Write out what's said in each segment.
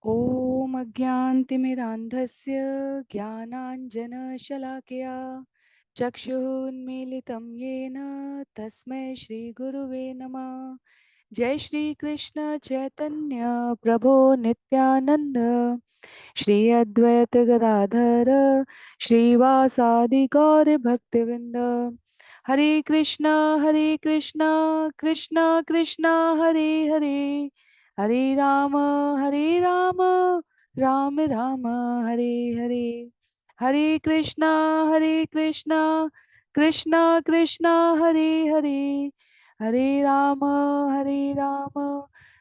ॐ अज्ञानतिमिरान्धस्य ज्ञानाञ्जनशलाकया चक्षुरुन्मीलितं येन तस्मै श्रीगुरुवे नमः। जय श्री कृष्ण चैतन्य प्रभो नित्यानंद श्री अद्वैत गदाधर श्रीवासादि गौर भक्तवृंद। हरे कृष्णा कृष्णा कृष्णा हरे हरे, हरे राम राम राम हरे हरे। हरे कृष्णा कृष्णा कृष्णा हरे हरे, हरे राम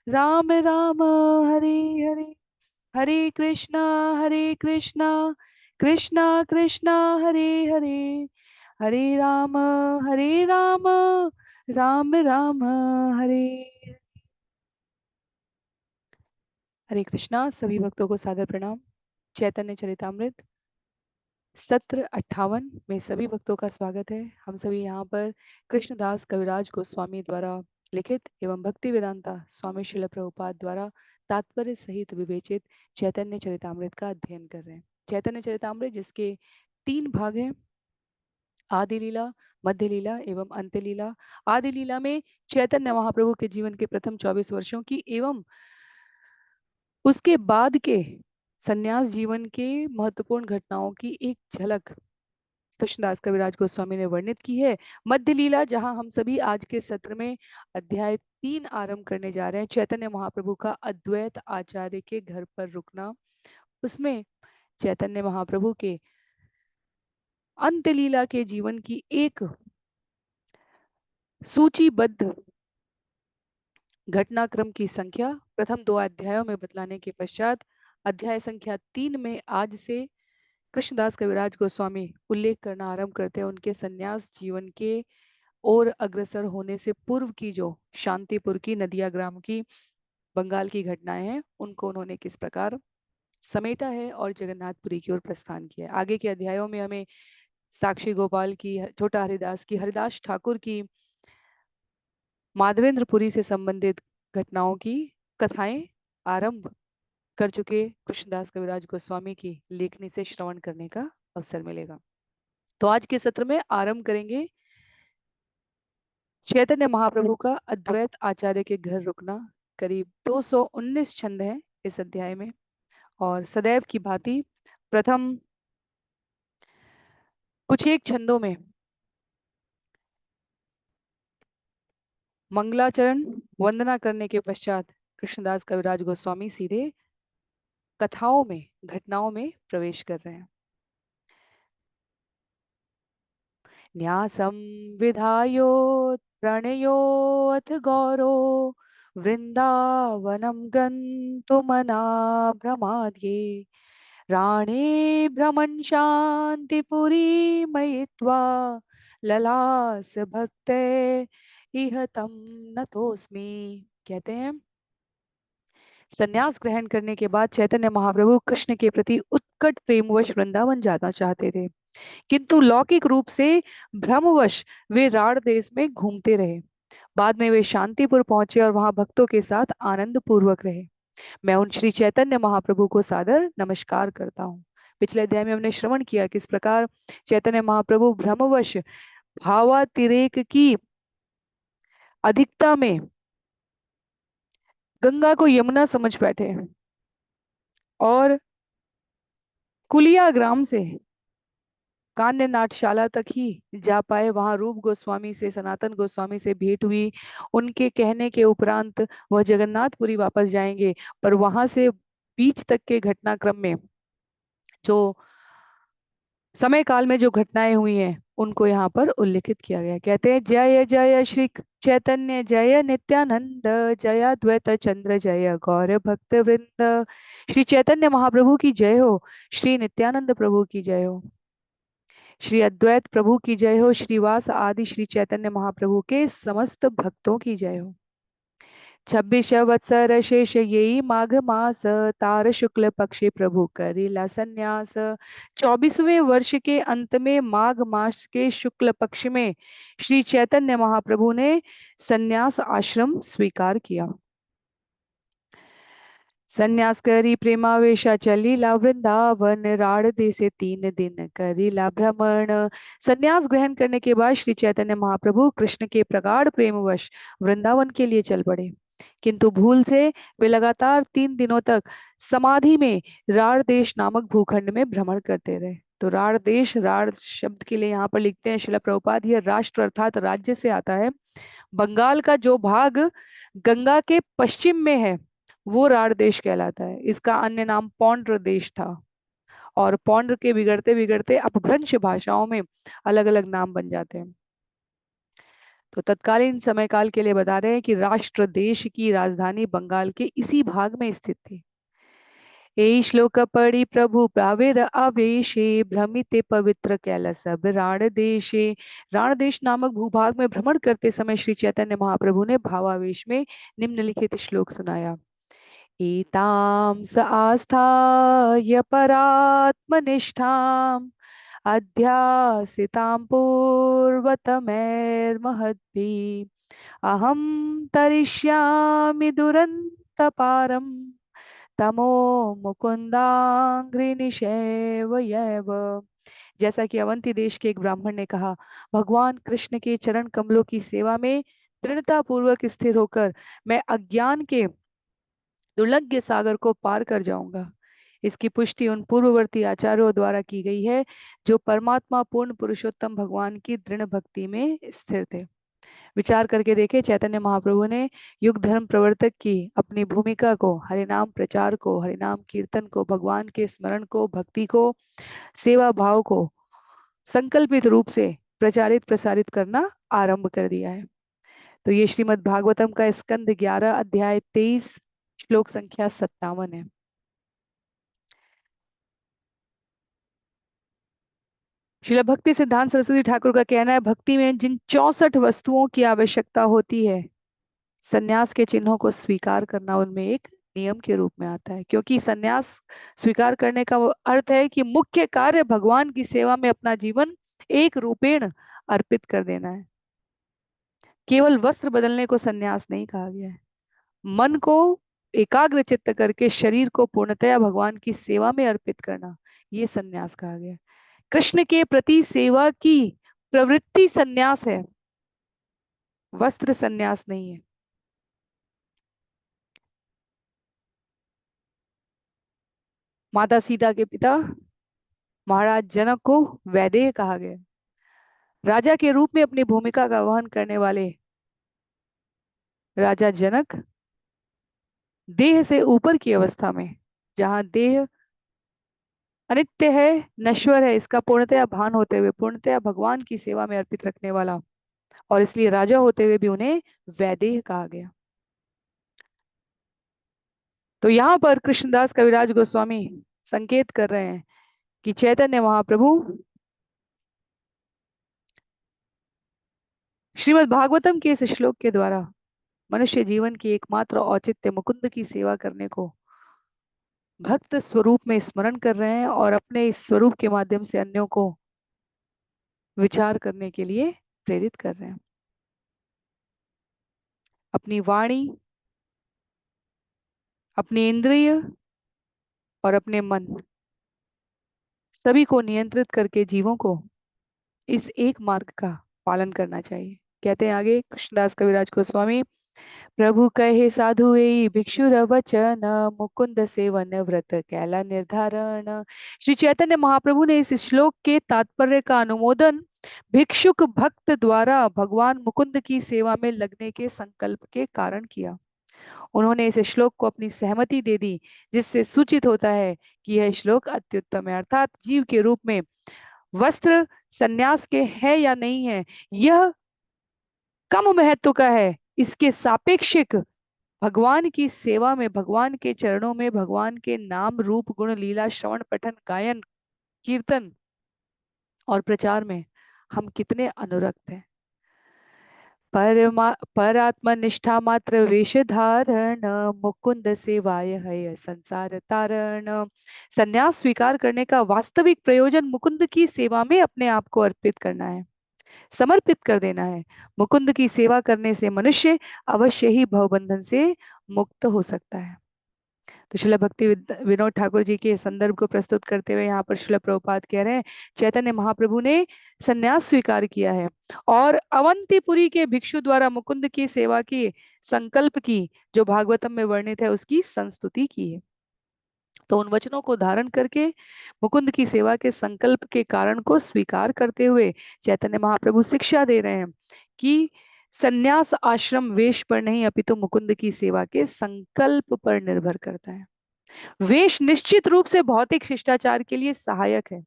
राम राम हरे हरे। हरे कृष्णा कृष्णा कृष्णा हरे हरे, हरे राम राम राम हरे। हरे कृष्णा। सभी भक्तों को सादर प्रणाम। चैतन्य चरितामृत सत्र 58 में सभी भक्तों का स्वागत है। हम सभी यहाँ पर कृष्णदास कविराज गोस्वामी द्वारा लिखित एवं भक्ति वेदांता स्वामी श्रील प्रभुपाद द्वारा तात्पर्य सहित विवेचित चैतन्य चरितामृत का अध्ययन कर रहे हैं। चैतन्य चरितामृत जिसके 3 भाग हैं, आदि लीला, मध्य लीला एवं अंत्य लीला। आदि लीला में चैतन्य महाप्रभु के जीवन के प्रथम 24 वर्षों की एवं उसके बाद के सन्यास जीवन के महत्वपूर्ण घटनाओं की एक झलक कृष्णदास कविराज गोस्वामी ने वर्णित की है। मध्य लीला, जहां हम सभी आज के सत्र में अध्याय 3 आरंभ करने जा रहे हैं, चैतन्य महाप्रभु का अद्वैत आचार्य के घर पर रुकना। उसमें चैतन्य महाप्रभु के अंत्य लीला के जीवन की एक सूचीबद्ध घटनाक्रम की संख्या प्रथम 2 अध्यायों में बतलाने के पश्चात अध्याय संख्या 3 में आज से कृष्णदास कविराज गोस्वामी उल्लेख करना आरंभ करते हैं उनके सन्यास जीवन के और अग्रसर होने से पूर्व की जो शांतिपुर की नदिया ग्राम की बंगाल की घटनाएं हैं, उनको उन्होंने किस प्रकार समेटा है और जगन्नाथपुरी की ओर प्रस्थान किया है। आगे के अध्यायों में हमें साक्षी गोपाल की, छोटा हरिदास की, हरिदास ठाकुर की, माधवेंद्रपुरी से संबंधित घटनाओं की कथाएं आरंभ कर चुके कृष्णदास कविराज गोस्वामी की लेखनी से श्रवण करने का अवसर मिलेगा। तो आज के सत्र में आरंभ करेंगे चैतन्य महाप्रभु का अद्वैत आचार्य के घर रुकना। करीब 219 छंद हैं इस अध्याय में और सदैव की भांति प्रथम कुछ एक छंदों में मंगलाचरण वंदना करने के पश्चात कृष्णदास कविराज गोस्वामी सीधे कथाओं में, घटनाओं में प्रवेश कर रहे हैं। न्यासं विधायो प्रणयोऽथ गौरो वृन्दावनं गन्तुमनाभ्रमाद्ये राणे भ्रमन् शान्तिपुरी मयित्वा ललास भक्ते इह तं नतोस्मि। कहते हैं, सन्यास ग्रहण करने के बाद चैतन्य महाप्रभु कृष्ण के प्रति उत्कट प्रेमवश वृंदावन जाना चाहते थे, किंतु लौकिक रूप से भ्रमवश वे राढ़ देश में घूमते रहे। बाद में वे शांतिपुर पहुंचे और वहां भक्तों के साथ आनंद पूर्वक रहे। मैं उन श्री चैतन्य महाप्रभु को सादर नमस्कार करता हूँ। पिछले अध्याय में हमने श्रवण किया किस प्रकार चैतन्य महाप्रभु भ्रमवश भावातिरेक की अधिकता में गंगा को यमुना समझ बैठे और कुलिया ग्राम से कान्य नाट्यशाला तक ही जा पाए। वहां रूप गोस्वामी से, सनातन गोस्वामी से भेंट हुई। उनके कहने के उपरांत वह जगन्नाथपुरी वापस जाएंगे, पर वहां से बीच तक के घटनाक्रम में जो समय काल में जो घटनाएं हुई हैं उनको यहाँ पर उल्लेखित किया गया। कहते हैं, जय जय श्री चैतन्य जय नित्यानंद, जय अद्वैत चंद्र जय गौर भक्त वृंद। श्री चैतन्य महाप्रभु की जय हो, श्री नित्यानंद प्रभु की जय हो, श्री अद्वैत प्रभु की जय हो, श्रीवास आदि श्री चैतन्य महाप्रभु के समस्त भक्तों की जय हो। 26 वत्सर शेष यही माघ मास, तार शुक्ल पक्षी प्रभु करिला संन्यास। 24वें वर्ष के अंत में माघ मास के शुक्ल पक्ष में श्री चैतन्य महाप्रभु ने संन्यास आश्रम स्वीकार किया। संन्यास करी प्रेमावेशा चलीला वृंदावन, राड़ देसे 3 दिन करीला भ्रमण। संन्यास ग्रहण करने के बाद श्री चैतन्य महाप्रभु कृष्ण के प्रगाढ़ प्रेमवश वृंदावन के लिए चल पड़े, किंतु भूल से वे लगातार 3 दिनों तक समाधि में राड़ देश नामक भूखंड में भ्रमण करते रहे। तो राड़ देश, राड़ शब्द के लिए यहाँ पर लिखते हैं शिला प्रभुपाद, यह राष्ट्र अर्थात राज्य से आता है। बंगाल का जो भाग गंगा के पश्चिम में है वो राढ़ देश कहलाता है। इसका अन्य नाम पौंड्र देश था, और पौंड्र के बिगड़ते बिगड़ते अपभ्रंश भाषाओं में अलग अलग नाम बन जाते हैं। तो तत्कालीन समय काल के लिए बता रहे हैं कि राष्ट्र देश की राजधानी बंगाल के इसी भाग में स्थित थी। ए श्लोक पढ़ी प्रभु प्रावेर आवेशे, भ्रमिते पवित्र कैलास राण देशे। राण देश नामक भूभाग में भ्रमण करते समय श्री चैतन्य महाप्रभु ने भावावेश में निम्नलिखित श्लोक सुनाया। एतां स आस्थाय परात्मनिष्ठाम्, अध्यासितां पूर्वतमैर्महद्भिः, अहं तरिष्यामि दुरन्तपारं, तमो मुकुन्दाङ्घ्रिनिषेवयैव। जैसा कि अवंती देश के एक ब्राह्मण ने कहा, भगवान कृष्ण के चरण कमलों की सेवा में दृढ़ता पूर्वक स्थिर होकर मैं अज्ञान के दुर्लभ सागर को पार कर जाऊंगा। इसकी पुष्टि उन पूर्ववर्ती आचार्यों द्वारा की गई है जो परमात्मा पूर्ण पुरुषोत्तम भगवान की दृढ़ भक्ति में स्थिर थे। विचार करके देखे, चैतन्य महाप्रभु ने युग धर्म प्रवर्तक की अपनी भूमिका को, हरिनाम प्रचार को, हरिनाम कीर्तन को, भगवान के स्मरण को, भक्ति को, सेवा भाव को संकल्पित रूप से प्रचारित प्रसारित करना आरंभ कर दिया है। तो ये श्रीमद् भागवतम का स्कंद 11 अध्याय 23 श्लोक संख्या 57 है। श्रील भक्ति सिद्धांत सरस्वती ठाकुर का कहना है, भक्ति में जिन 64 वस्तुओं की आवश्यकता होती है, संन्यास के चिन्हों को स्वीकार करना उनमें एक नियम के रूप में आता है। क्योंकि संन्यास स्वीकार करने का अर्थ है कि मुख्य कार्य भगवान की सेवा में अपना जीवन एक रूपेण अर्पित कर देना है। केवल वस्त्र बदलने को संन्यास नहीं कहा गया है। मन को एकाग्र चित्त करके शरीर को पूर्णतया भगवान की सेवा में अर्पित करना, ये संन्यास कहा गया है। कृष्ण के प्रति सेवा की प्रवृत्ति संन्यास है, वस्त्र संन्यास नहीं है। माता सीता के पिता महाराज जनक को वैदेह कहा गया। राजा के रूप में अपनी भूमिका का वहन करने वाले राजा जनक देह से ऊपर की अवस्था में, जहां देह अनित्य है, नश्वर है, इसका पूर्णतया भान होते हुए पूर्णतया भगवान की सेवा में अर्पित रखने वाला, और इसलिए राजा होते हुए भी उन्हें वैदेह कहा गया। तो यहाँ पर कृष्णदास कविराज गोस्वामी संकेत कर रहे हैं कि चैतन्य महाप्रभु श्रीमद् भागवतम के इस श्लोक के द्वारा मनुष्य जीवन की एकमात्र औचित्य मुकुंद की सेवा करने को भक्त स्वरूप में स्मरण कर रहे हैं, और अपने इस स्वरूप के माध्यम से अन्यों को विचार करने के लिए प्रेरित कर रहे हैं। अपनी वाणी, अपनी इंद्रिय और अपने मन सभी को नियंत्रित करके जीवों को इस एक मार्ग का पालन करना चाहिए। कहते हैं आगे कृष्णदास कविराज गोस्वामी, प्रभु कहे साधु एई भिक्षुर वचन, मुकुंद सेवन व्रत कैला निर्धारण। श्री चैतन्य महाप्रभु ने इस श्लोक के तात्पर्य का अनुमोदन भिक्षुक भक्त द्वारा भगवान मुकुंद की सेवा में लगने के संकल्प के कारण किया। उन्होंने इस श्लोक को अपनी सहमति दे दी, जिससे सूचित होता है कि यह श्लोक अत्युत्तम है। अर्थात जीव के रूप में वस्त्र संन्यास के है या नहीं है, यह कम महत्व का है। इसके सापेक्षिक भगवान की सेवा में, भगवान के चरणों में, भगवान के नाम रूप गुण लीला श्रवण पठन गायन कीर्तन और प्रचार में हम कितने अनुरक्त हैं। परात्मा निष्ठा मात्र वेश धारण, मुकुंद सेवाय है संसार तारण। संन्यास स्वीकार करने का वास्तविक प्रयोजन मुकुंद की सेवा में अपने आप को अर्पित करना है, समर्पित कर देना है। मुकुंद की सेवा करने से मनुष्य अवश्य ही भवबंधन से मुक्त हो सकता है। तो श्रील भक्ति विनोद ठाकुर जी के संदर्भ को प्रस्तुत करते हुए यहाँ पर श्रील प्रभुपाद कह रहे हैं, चैतन्य महाप्रभु ने संन्यास स्वीकार किया है और अवंतीपुरी के भिक्षु द्वारा मुकुंद की सेवा की संकल्प की, जो भागवतम में वर्णित है, उसकी संस्तुति की है। तो उन वचनों को धारण करके मुकुंद की सेवा के संकल्प के कारण को स्वीकार करते हुए चैतन्य महाप्रभु शिक्षा दे रहे हैं कि संन्यास आश्रम वेश पर नहीं अपितु मुकुंद की सेवा के संकल्प पर निर्भर करता है। वेश निश्चित रूप से भौतिक शिष्टाचार के लिए सहायक है,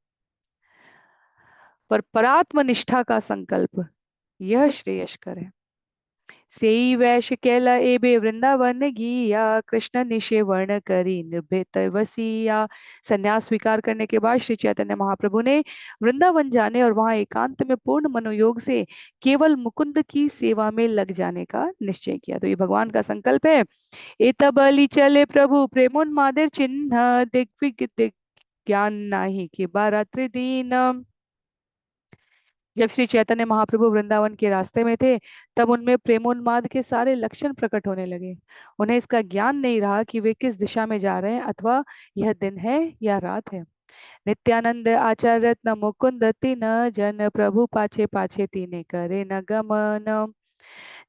पर परात्म निष्ठा का संकल्प यह श्रेयस्कर है। सेई वैश कैला एबे वृंदावन गिया, कृष्ण निशे वर्ण करी निर्भेत वसिया। संन्यास स्वीकार करने के बाद श्री चैतन्य महाप्रभु ने वृंदावन जाने और वहां एकांत में पूर्ण मनोयोग से केवल मुकुंद की सेवा में लग जाने का निश्चय किया। तो ये भगवान का संकल्प है। एतबली चले प्रभु प्रेमोन्मादेर चिन्ह, दिग्विदिक ज्ञान नाही कि बारात्रि दीन। जब श्री चैतन्य महाप्रभु वृंदावन के रास्ते में थे, तब उनमें प्रेमोन्माद के सारे लक्षण प्रकट होने लगे। उन्हें इसका ज्ञान नहीं रहा कि वे किस दिशा में जा रहे हैं, अथवा यह दिन है या रात है। नित्यानंद आचार्य रत्न मुकुंद तीन जन, प्रभु पाछे पाछे तीने करे न गमन।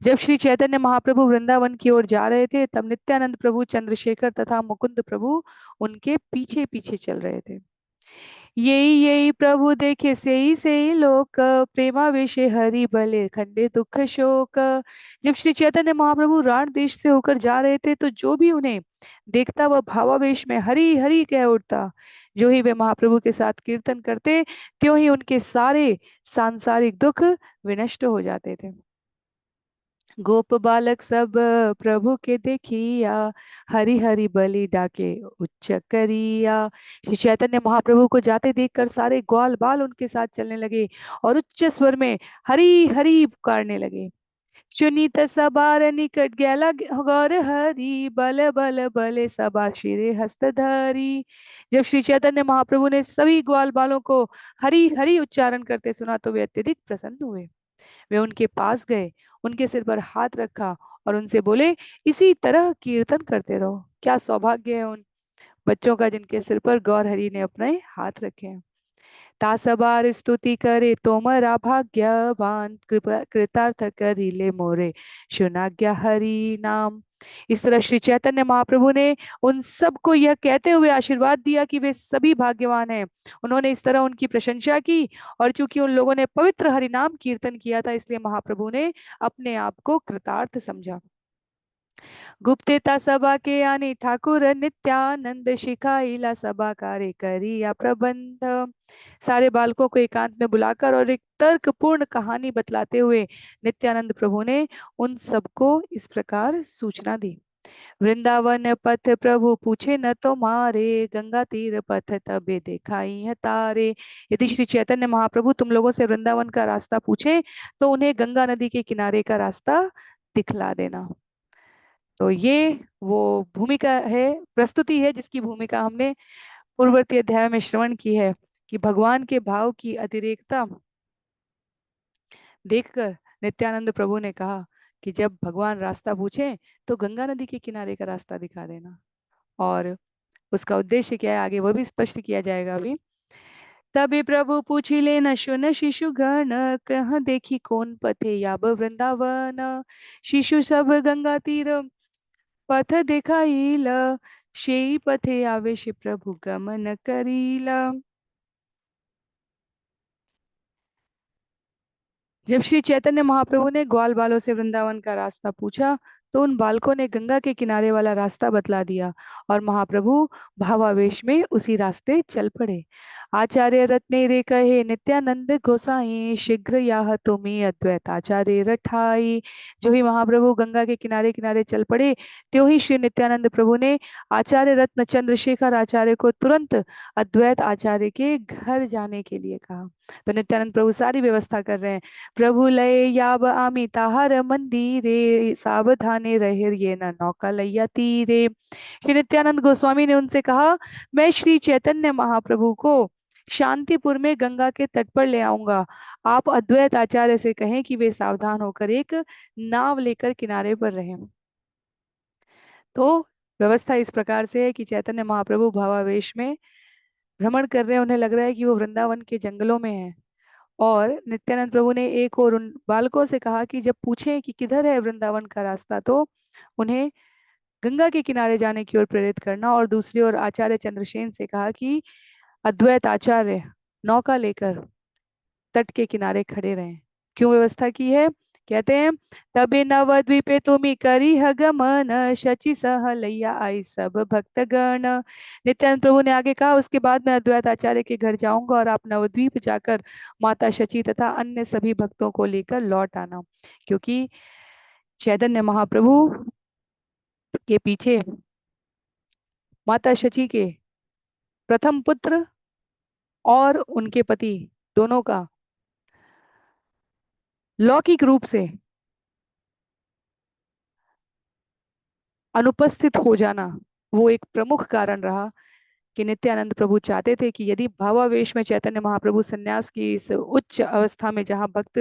जब श्री चैतन्य महाप्रभु वृंदावन की ओर जा रहे थे, तब नित्यानंद प्रभु, चंद्रशेखर तथा मुकुंद प्रभु उनके पीछे पीछे चल रहे थे। यही यही प्रभु देखे से ही लोक, प्रेमावेशे हरि भले खंडे दुख शोक। जब श्री चैतन्य महाप्रभु राण देश से होकर जा रहे थे, तो जो भी उन्हें देखता वह भावावेश में हरि हरि कह उठता। जो ही वे महाप्रभु के साथ कीर्तन करते, त्यों ही उनके सारे सांसारिक दुख विनष्ट हो जाते थे। गोप बालक सब प्रभु के देखिया, हरि हरि बलि डाके उच्च करिया। श्री चैतन्य महाप्रभु को जाते देखकर सारे ग्वाल बाल उनके साथ चलने लगे और उच्च स्वर में हरि हरि पुकारने लगे। सुनीत सबार निकट गैला गौर हरि, बल बल बले सबा शिरे हस्तधारी। जब श्री चैतन्य महाप्रभु ने सभी ग्वाल बालों को हरि हरि उच्चारण करते सुना, तो वे अत्यधिक प्रसन्न हुए। वे उनके पास गए, उनके सिर पर हाथ रखा और उनसे बोले, इसी तरह कीर्तन करते रहो। क्या सौभाग्य है उन बच्चों का जिनके सिर पर गौर हरि ने अपने हाथ रखे हैं। तासबार स्तुति करे तोमरा भाग्यवान, कृपा कृतार्थ करी ले मोरे सुनाज्ञा हरि नाम। इस तरह श्री चैतन्य महाप्रभु ने उन सबको यह कहते हुए आशीर्वाद दिया कि वे सभी भाग्यवान हैं। उन्होंने इस तरह उनकी प्रशंसा की, और चूंकि उन लोगों ने पवित्र हरिनाम कीर्तन किया था, इसलिए महाप्रभु ने अपने आप को कृतार्थ समझा। गुप्तेता सभा के आने ठाकुर नित्यानंद, शिखाइला सभा कार्य करिया प्रबंध। सारे बालकों को एकांत में बुलाकर और एक तर्कपूर्ण कहानी बतलाते हुए नित्यानंद प्रभु ने उन सबको इस प्रकार सूचना दी। वृंदावन पथ प्रभु पूछे न तो मारे, गंगा तीर पथ तबे दिखाई है तारे। यदि श्री चैतन्य महाप्रभु तुम लोगों से वृंदावन का रास्ता पूछे, तो उन्हें गंगा नदी के किनारे का रास्ता दिखला देना। तो ये वो भूमिका है, प्रस्तुति है, जिसकी भूमिका हमने पूर्ववर्ती अध्याय में श्रवण की है, कि भगवान के भाव की अतिरेकता देखकर नित्यानंद प्रभु ने कहा कि जब भगवान रास्ता पूछे, तो गंगा नदी के किनारे का रास्ता दिखा देना। और उसका उद्देश्य क्या है, आगे वह भी स्पष्ट किया जाएगा अभी। तभी प्रभु पूछी लेना सुन शिशु गण, कहाँ देखी कौन पथे याब वृंदावन। शिशु सब गंगा तीर पथ दिखाइला, शेई पथे आवेश प्रभु गमन करीला। जब श्री चैतन्य महाप्रभु ने ग्वाल बालों से वृंदावन का रास्ता पूछा, तो उन बालकों ने गंगा के किनारे वाला रास्ता बतला दिया, और महाप्रभु भावावेश में उसी रास्ते चल पड़े। आचार्य रत्ने रे कहे नित्यानंद गोसाई, शीघ्र याह तुम्हें अद्वैत आचार्य रठाई। जो ही महाप्रभु गंगा के किनारे किनारे चल पड़े, त्यों ही श्री नित्यानंद प्रभु ने आचार्य रत्न चंद्रशेखर आचार्य को तुरंत अद्वैत आचार्य के घर जाने के लिए कहा। तो नित्यानंद प्रभु सारी व्यवस्था कर रहे हैं। प्रभु लय याब आमी ताहार मंदिरे, सावधाने रहे ये न नौका लैया तीरे। श्री नित्यानंद गोस्वामी ने उनसे कहा, मैं श्री चैतन्य महाप्रभु को शांतिपुर में गंगा के तट पर ले आऊंगा। आप अद्वैत आचार्य से कहें कि वे सावधान होकर एक नाव लेकर किनारे पर रहें। तो व्यवस्था इस प्रकार से है कि चैतन्य महाप्रभु भावावेश में भ्रमण कर रहे हैं। उन्हें लग रहा है कि वो वृंदावन के जंगलों में है। और नित्यानंद प्रभु ने एक और उन बालकों से कहा कि जब पूछें कि किधर है वृंदावन का रास्ता, तो उन्हें गंगा के किनारे जाने की ओर प्रेरित करना। और दूसरी ओर आचार्य चंद्रसेन से कहा कि अद्वैत आचार्य नौका लेकर तट के किनारे खड़े रहे। क्यों व्यवस्था की है? कहते हैं, तबे नवद्वीपे तुमी करी गमन, शचि सह लैया आई सब भक्तगण। नित्यानंद प्रभु ने आगे कहा, उसके बाद मैं अद्वैत आचार्य के घर जाऊंगा और आप नवद्वीप जाकर माता शची तथा अन्य सभी भक्तों को लेकर लौट आना। क्योंकि चैतन्य महाप्रभु के पीछे माता शची के प्रथम पुत्र और उनके पति दोनों का लौकिक रूप से अनुपस्थित हो जाना वो एक प्रमुख कारण रहा कि नित्यानंद प्रभु चाहते थे कि यदि भावावेश में चैतन्य महाप्रभु सन्यास की इस उच्च अवस्था में, जहां भक्त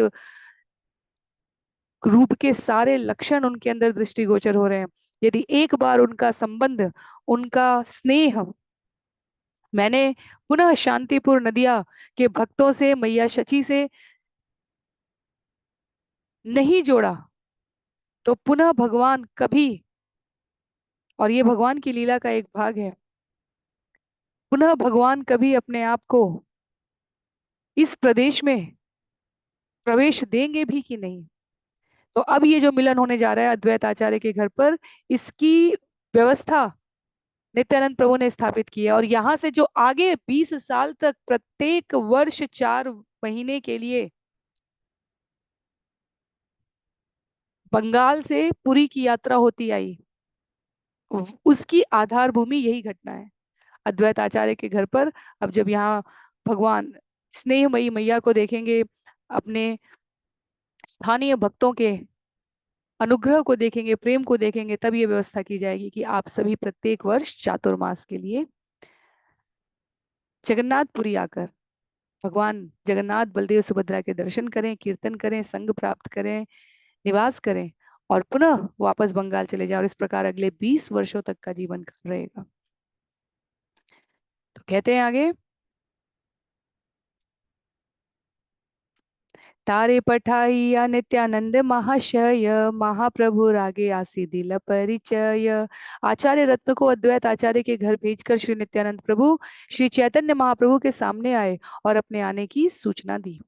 रूप के सारे लक्षण उनके अंदर दृष्टिगोचर हो रहे हैं, यदि एक बार उनका संबंध, उनका स्नेह मैंने पुनः शांतिपुर नदिया के भक्तों से, मैया शची से नहीं जोड़ा, तो पुनः भगवान कभी, और ये भगवान की लीला का एक भाग है, पुनः भगवान कभी अपने आप को इस प्रदेश में प्रवेश देंगे भी कि नहीं। तो अब ये जो मिलन होने जा रहा है अद्वैत आचार्य के घर पर, इसकी व्यवस्था नित्यानंद प्रभु ने स्थापित की है। और यहाँ से जो आगे 20 साल तक प्रत्येक वर्ष 4 महीने के लिए बंगाल से पुरी की यात्रा होती आई, उसकी आधार भूमि यही घटना है। अद्वैत आचार्य के घर पर अब जब यहाँ भगवान स्नेहमयी मैया को देखेंगे, अपने स्थानीय भक्तों के अनुग्रह को देखेंगे, प्रेम को देखेंगे, तब ये व्यवस्था की जाएगी कि आप सभी प्रत्येक वर्ष चातुर्मास के लिए जगन्नाथपुरी आकर भगवान जगन्नाथ, बलदेव, सुभद्रा के दर्शन करें, कीर्तन करें, संग प्राप्त करें, निवास करें और पुनः वापस बंगाल चले जाएं। और इस प्रकार अगले 20 वर्षों तक का जीवन रहेगा। तो कहते हैं आगे, तारे पठाइया नित्यानंद महाशय, महाप्रभु रागे आसी दिल परिचय। आचार्य रत्न को अद्वैत आचार्य के घर भेजकर श्री नित्यानंद प्रभु श्री चैतन्य महाप्रभु के सामने आए और अपने आने की सूचना दी।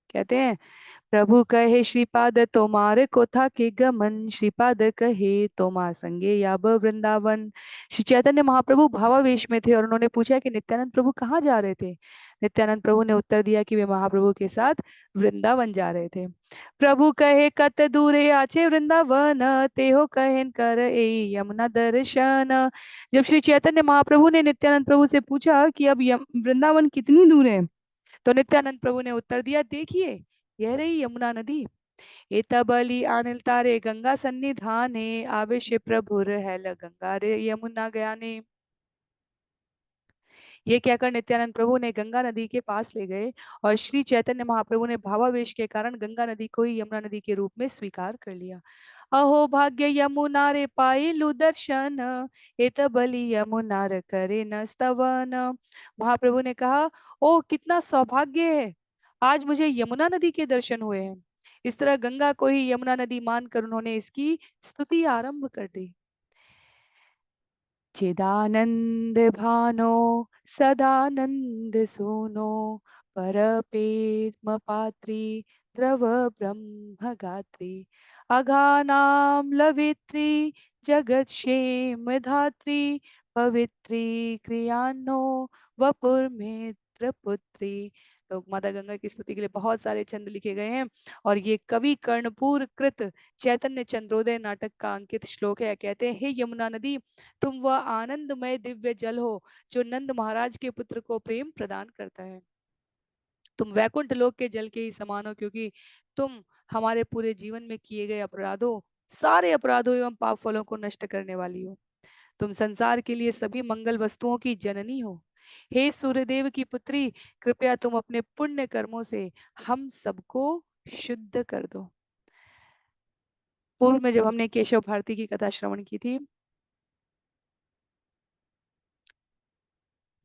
कहते हैं, प्रभु कहे श्रीपाद तोमार कोथा के गमन, श्रीपाद कहे तोमार संगे याब वृंदावन। श्री चैतन्य महाप्रभु भावावेश में थे और उन्होंने पूछा कि नित्यानंद प्रभु कहाँ जा रहे थे। नित्यानंद प्रभु ने उत्तर दिया कि वे महाप्रभु के साथ वृंदावन जा रहे थे। प्रभु कहे कत दूरे आचे वृंदावन, तेहो कहन कर ए यमुना दर्शन। जब श्री चैतन्य महाप्रभु ने नित्यानंद प्रभु से पूछा कि अब वृंदावन कितनी दूर है, तो नित्यानंद प्रभु ने उत्तर दिया, देखिए यह रही यमुना नदी, एतबली आनिल तारे गंगा सन्निधाने, आवेश प्रभुर हैल गंगा रे यमुना गयाने। ये कहकर नित्यानंद प्रभु ने गंगा नदी के पास ले गए और श्री चैतन्य महाप्रभु ने भावावेश के कारण गंगा नदी को ही यमुना नदी के रूप में स्वीकार कर लिया। अहो भाग्य यमुना रे पाइलु दर्शन, एत बलि यमुना रे करे न स्तवन। महाप्रभु ने कहा, ओ कितना सौभाग्य है, आज मुझे यमुना नदी के दर्शन हुए हैं। इस तरह गंगा को ही यमुना नदी मानकर उन्होंने इसकी स्तुति आरंभ कर दी। चिदानंद भानो सदानंद सोनो, परपेत्म पात्री द्रव ब्रह्म गात्री, अघानाम लवित्री जगत क्षेम धात्री, पवित्री क्रियानो वपुर मित्र पुत्री। तो माता गंगा की स्तुति के लिए बहुत सारे छंद लिखे गए हैं और ये कवि कर्णपूर कृत चैतन्य चंद्रोदय नाटक का अंकित श्लोक है। कहते हैं, हे यमुना नदी, तुम वह आनंदमय दिव्य जल हो जो नंद महाराज के पुत्र को प्रेम प्रदान करता है। तुम वैकुंठ लोक के जल के ही समान हो, क्योंकि तुम हमारे पूरे जीवन में किए गए अपराधों, सारे अपराधों एवं पाप फलों को नष्ट करने वाली हो। तुम संसार के लिए सभी मंगल वस्तुओं की जननी हो। हे सूर्यदेव की पुत्री, कृपया तुम अपने पुण्य कर्मों से हम सबको शुद्ध कर दो। पूर्व में जब हमने केशव भारती की कथा श्रवण की थी,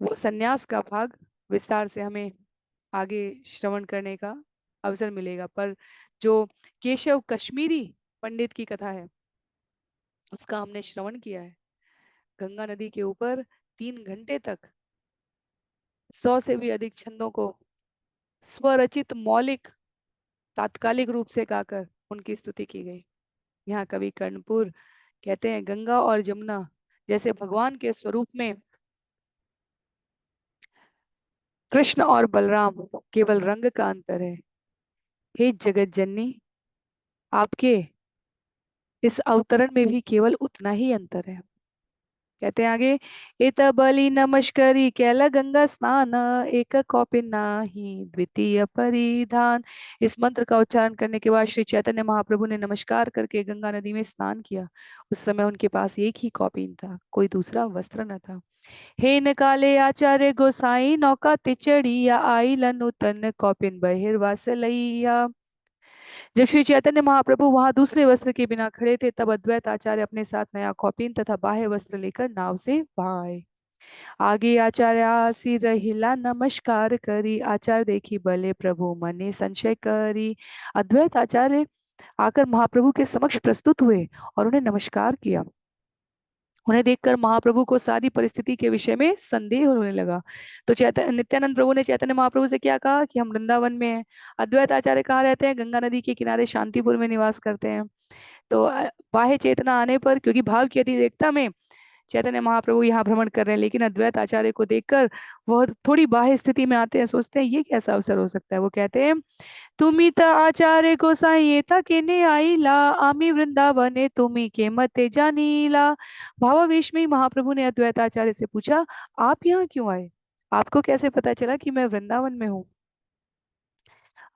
वो सन्यास का भाग विस्तार से हमें आगे श्रवण करने का अवसर मिलेगा। पर जो केशव कश्मीरी पंडित की कथा है उसका हमने श्रवण किया है। गंगा नदी के ऊपर 3 घंटे तक 100 से भी अधिक छंदों को स्वरचित मौलिक तात्कालिक रूप से गाकर उनकी स्तुति की गई। यहाँ कवि कर्णपुर कहते हैं, गंगा और जमुना जैसे भगवान के स्वरूप में कृष्ण और बलराम केवल रंग का अंतर है। हे जगत जननी, आपके इस अवतरण में भी केवल उतना ही अंतर है। कहते हैं आगे, इत बलि नमस्करी कैला गंगा स्नान, एक कौपि नाही द्वितीय परिधान। इस मंत्र का उच्चारण करने के बाद श्री चैतन्य महाप्रभु ने नमस्कार करके गंगा नदी में स्नान किया। उस समय उनके पास एक ही कौपीन था, कोई दूसरा वस्त्र न था। हे न काले आचार्य गोसाई, नौका तिचड़िया आई लनुतन कौपिन बहिर्वास लैया। जब श्री चैतन्य महाप्रभु वहां दूसरे वस्त्र के बिना खड़े थे, तब अद्वैत आचार्य अपने साथ नया कौपीन तथा बाह्य वस्त्र लेकर नाव से वहां आए। आगे आचार्य आसी रहिला नमस्कार करी, आचार्य देखी भले प्रभु मने संशय करी। अद्वैत आचार्य आकर महाप्रभु के समक्ष प्रस्तुत हुए और उन्हें नमस्कार किया। उन्हें देखकर महाप्रभु को सारी परिस्थिति के विषय में संदेह होने लगा। तो चैतन्य नित्यानंद प्रभु ने चैतन्य महाप्रभु से क्या कहा कि हम वृंदावन में हैं। अद्वैत आचार्य कहाँ रहते हैं? गंगा नदी के किनारे शांतिपुर में निवास करते हैं। तो बाह्य चेतना आने पर, क्योंकि भाव की अतिरेकता में चैतन्य महाप्रभु यहाँ भ्रमण कर रहे हैं, लेकिन अद्वैत आचार्य को देखकर वह थोड़ी बाह्य स्थिति में आते हैं, सोचते हैं ये कैसा अवसर हो सकता है। वो कहते हैं, तुम्ही त आचार्य गोसाई येता केने आईला, आम्ही वृंदावने तुम्ही के मते जानीला। भावावेश में ही महाप्रभु ने अद्वैत आचार्य से पूछा, आप यहाँ क्यों आए? आपको कैसे पता चला कि मैं वृंदावन में हूँ?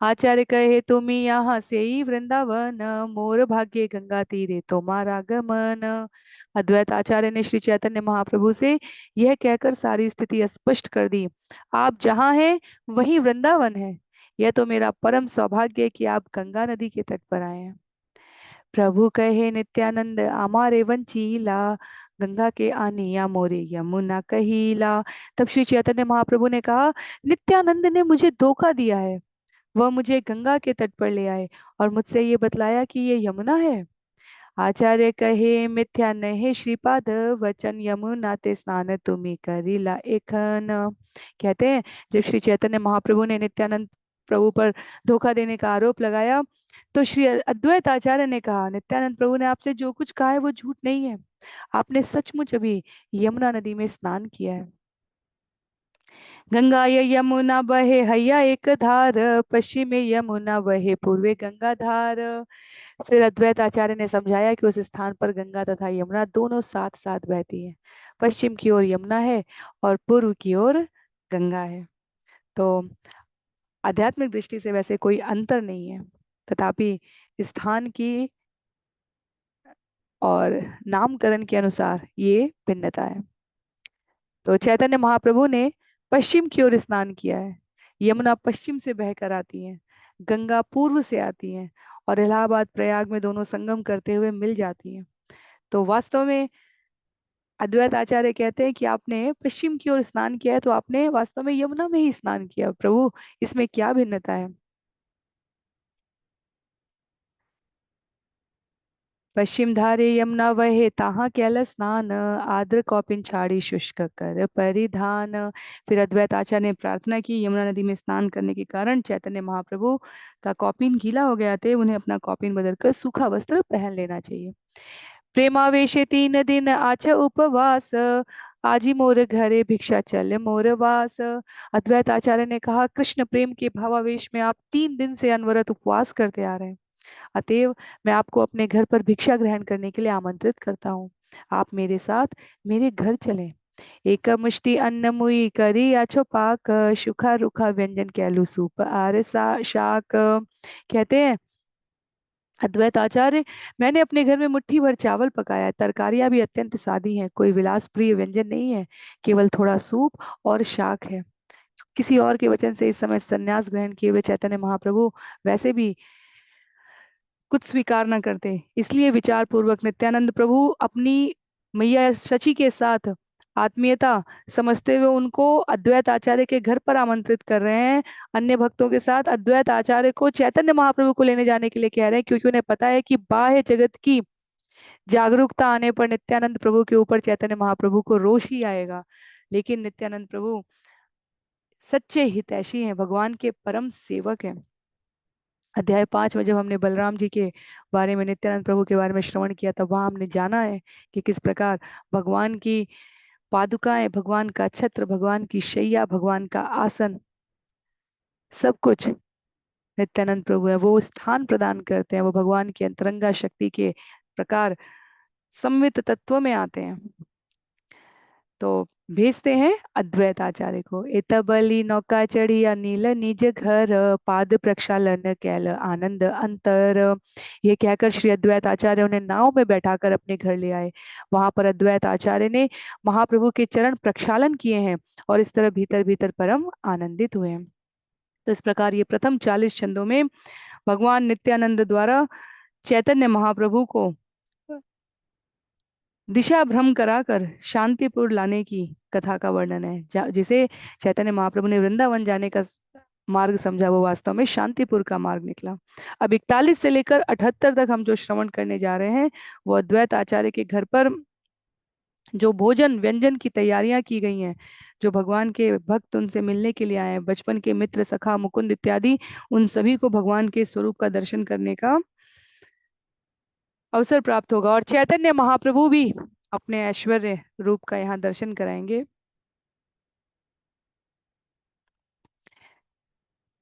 आचार्य कहे, तुम यहाँ से ही वृंदावन, मोर भाग्य गंगा तीरे तुम्हारा गमन। अद्वैत आचार्य ने श्री चैतन्य महाप्रभु से यह कहकर सारी स्थिति स्पष्ट कर दी। आप जहाँ हैं वही वृंदावन है। यह तो मेरा परम सौभाग्य है कि आप गंगा नदी के तट पर आए हैं। प्रभु कहे, नित्यानंद आमारे वंचीला, गंगा के आनिया मोरे यमुना कहीला। तब श्री चैतन्य महाप्रभु ने कहा, नित्यानंद ने मुझे धोखा दिया है। वह मुझे गंगा के तट पर ले आए और मुझसे ये बतलाया कि ये यमुना है। आचार्य कहे, मिथ्या नहीं श्रीपाद वचन, यमुना ते स्नान तुम्ही करीला एखन। कहते हैं, जब श्री चैतन्य महाप्रभु ने नित्यानंद प्रभु पर धोखा देने का आरोप लगाया, तो श्री अद्वैत आचार्य ने कहा, नित्यानंद प्रभु ने आपसे जो कुछ कहा है वो झूठ नहीं है। आपने सचमुच अभी यमुना नदी में स्नान किया है। गंगा ये यमुना बहे हैया एक धार, पश्चिम में यमुना बहे पूर्वे गंगा धार। फिर अद्वैत आचार्य ने समझाया कि उस स्थान पर गंगा तथा यमुना दोनों साथ साथ बहती हैं। पश्चिम की ओर यमुना है और पूर्व की ओर गंगा है। तो आध्यात्मिक दृष्टि से वैसे कोई अंतर नहीं है, तथापि स्थान की और नामकरण के अनुसार ये भिन्नता है। तो चैतन्य महाप्रभु ने पश्चिम की ओर स्नान किया है। यमुना पश्चिम से बहकर आती है, गंगा पूर्व से आती है और इलाहाबाद प्रयाग में दोनों संगम करते हुए मिल जाती हैं। तो वास्तव में अद्वैत आचार्य कहते हैं कि आपने पश्चिम की ओर स्नान किया है, तो आपने वास्तव में यमुना में ही स्नान किया। प्रभु, इसमें क्या भिन्नता है? पश्चिम धारे यमुना वहे ताहा कैल स्नान, आद्र कौपिन छाड़ी शुष्क कर परिधान। फिर अद्वैत आचार्य ने प्रार्थना की, यमुना नदी में स्नान करने के कारण चैतन्य महाप्रभु का कौपिन गीला हो गया थे, उन्हें अपना कौपिन बदलकर सूखा वस्त्र पहन लेना चाहिए। प्रेमावेशे 3 दिन आच उपवास, आजी मोर घरे भिक्षा चल मोर वास। अद्वैत आचार्य ने कहा, कृष्ण प्रेम के भावावेश में आप 3 दिन से अनवरत उपवास करते आ रहे हैं, अतएव मैं आपको अपने घर पर भिक्षा ग्रहण करने के लिए आमंत्रित करता हूँ। आप मेरे साथ मेरे घर चलें। एक मुष्टि अन्न मुई करी आछो पाक, सुखा रुखा व्यंजन कैलू सूप आर शाक। कहते हैं अद्वैत आचार्य, मैंने अपने घर में मुट्ठी भर चावल पकाया है, तरकारियां भी अत्यंत सादी हैं, कोई विलास प्रिय व्यंजन नहीं है, केवल थोड़ा सूप और शाक है। किसी और के वचन से इस समय संन्यास ग्रहण किए हुए चैतन्य महाप्रभु वैसे भी कुछ स्वीकार न करते, इसलिए विचार पूर्वक नित्यानंद प्रभु अपनी मैया शची के साथ आत्मीयता समझते हुए उनको अद्वैत आचार्य के घर पर आमंत्रित कर रहे हैं। अन्य भक्तों के साथ अद्वैत आचार्य को चैतन्य महाप्रभु को लेने जाने के लिए कह रहे हैं, क्योंकि उन्हें पता है कि बाह्य जगत की जागरूकता आने पर नित्यानंद प्रभु के ऊपर चैतन्य महाप्रभु को रोष ही आएगा। लेकिन नित्यानंद प्रभु सच्चे हितैषी हैं, भगवान के परम सेवक हैं। अध्याय 5 में जब हमने बलराम जी के बारे में, नित्यानंद प्रभु के बारे में श्रवण किया, तब वहां हमने जाना है कि किस प्रकार भगवान की पादुकाएं, भगवान का छत्र, भगवान की शैया, भगवान का आसन, सब कुछ नित्यानंद प्रभु है। वो स्थान प्रदान करते हैं, वो भगवान की अंतरंगा शक्ति के प्रकार संवित तत्व में आते हैं। तो भेजते हैं अद्वैत आचार्य को। एतबली नौका चढ़िया नील निज घर, पाद प्रक्षालन कैल आनंद अंतर। ये कहकर श्री अद्वैत आचार्य उन्हें नाव में बैठाकर अपने घर ले आए। वहां पर अद्वैत आचार्य ने महाप्रभु के चरण प्रक्षालन किए हैं और इस तरह भीतर भीतर परम आनंदित हुए हैं। तो इस प्रकार ये प्रथम 40 छंदों में भगवान नित्यानंद द्वारा चैतन्य महाप्रभु को दिशा भ्रम कराकर शांतिपुर लाने की कथा का वर्णन है। जिसे चैतन्य महाप्रभु ने वृंदावन जाने का मार्ग समझा, वो वास्तव में शांतिपुर का मार्ग निकला। अब 41 से लेकर 78 तक हम जो श्रवण करने जा रहे हैं, वो अद्वैत आचार्य के घर पर जो भोजन व्यंजन की तैयारियां की गई हैं, जो भगवान के भक्त उनसे मिलने के लिए आए हैं, बचपन के मित्र, सखा, मुकुंद इत्यादि, उन सभी को भगवान के स्वरूप का दर्शन करने का अवसर प्राप्त होगा। और चैतन्य महाप्रभु भी अपने ऐश्वर्य रूप का यहाँ दर्शन कराएंगे।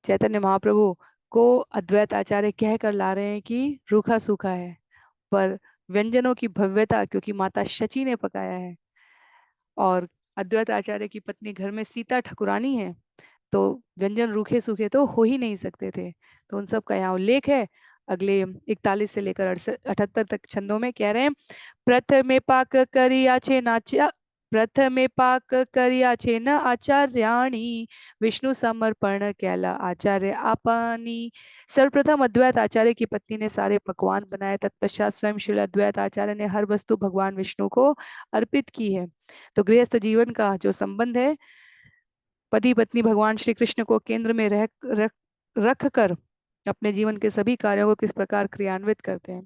चैतन्य महाप्रभु को अद्वैत आचार्य कह कर ला रहे हैं कि रूखा सूखा है, पर व्यंजनों की भव्यता क्योंकि माता शची ने पकाया है, और अद्वैत आचार्य की पत्नी घर में सीता ठकुरानी है, तो व्यंजन रूखे सूखे तो हो ही नहीं सकते थे। तो उन सब का यहाँ उल्लेख है। अगले 41 से लेकर 78 तक छंदों में कह रहे हैं, प्रथमे पाक करियाचे नाचा, प्रथमे पाक करियाचे न आचार्याणी, विष्णु समर्पण कैला आचार्य आपानी। सर्वप्रथम अद्वैत आचार्य की पत्नी ने सारे पकवान बनाए, तत्पश्चात स्वयं श्री अद्वैत आचार्य ने हर वस्तु भगवान विष्णु को अर्पित की है। तो गृहस्थ जीवन का जो संबंध है, पति पत्नी भगवान श्री कृष्ण को केंद्र में रख कर अपने जीवन के सभी कार्यों को किस प्रकार क्रियान्वित करते हैं।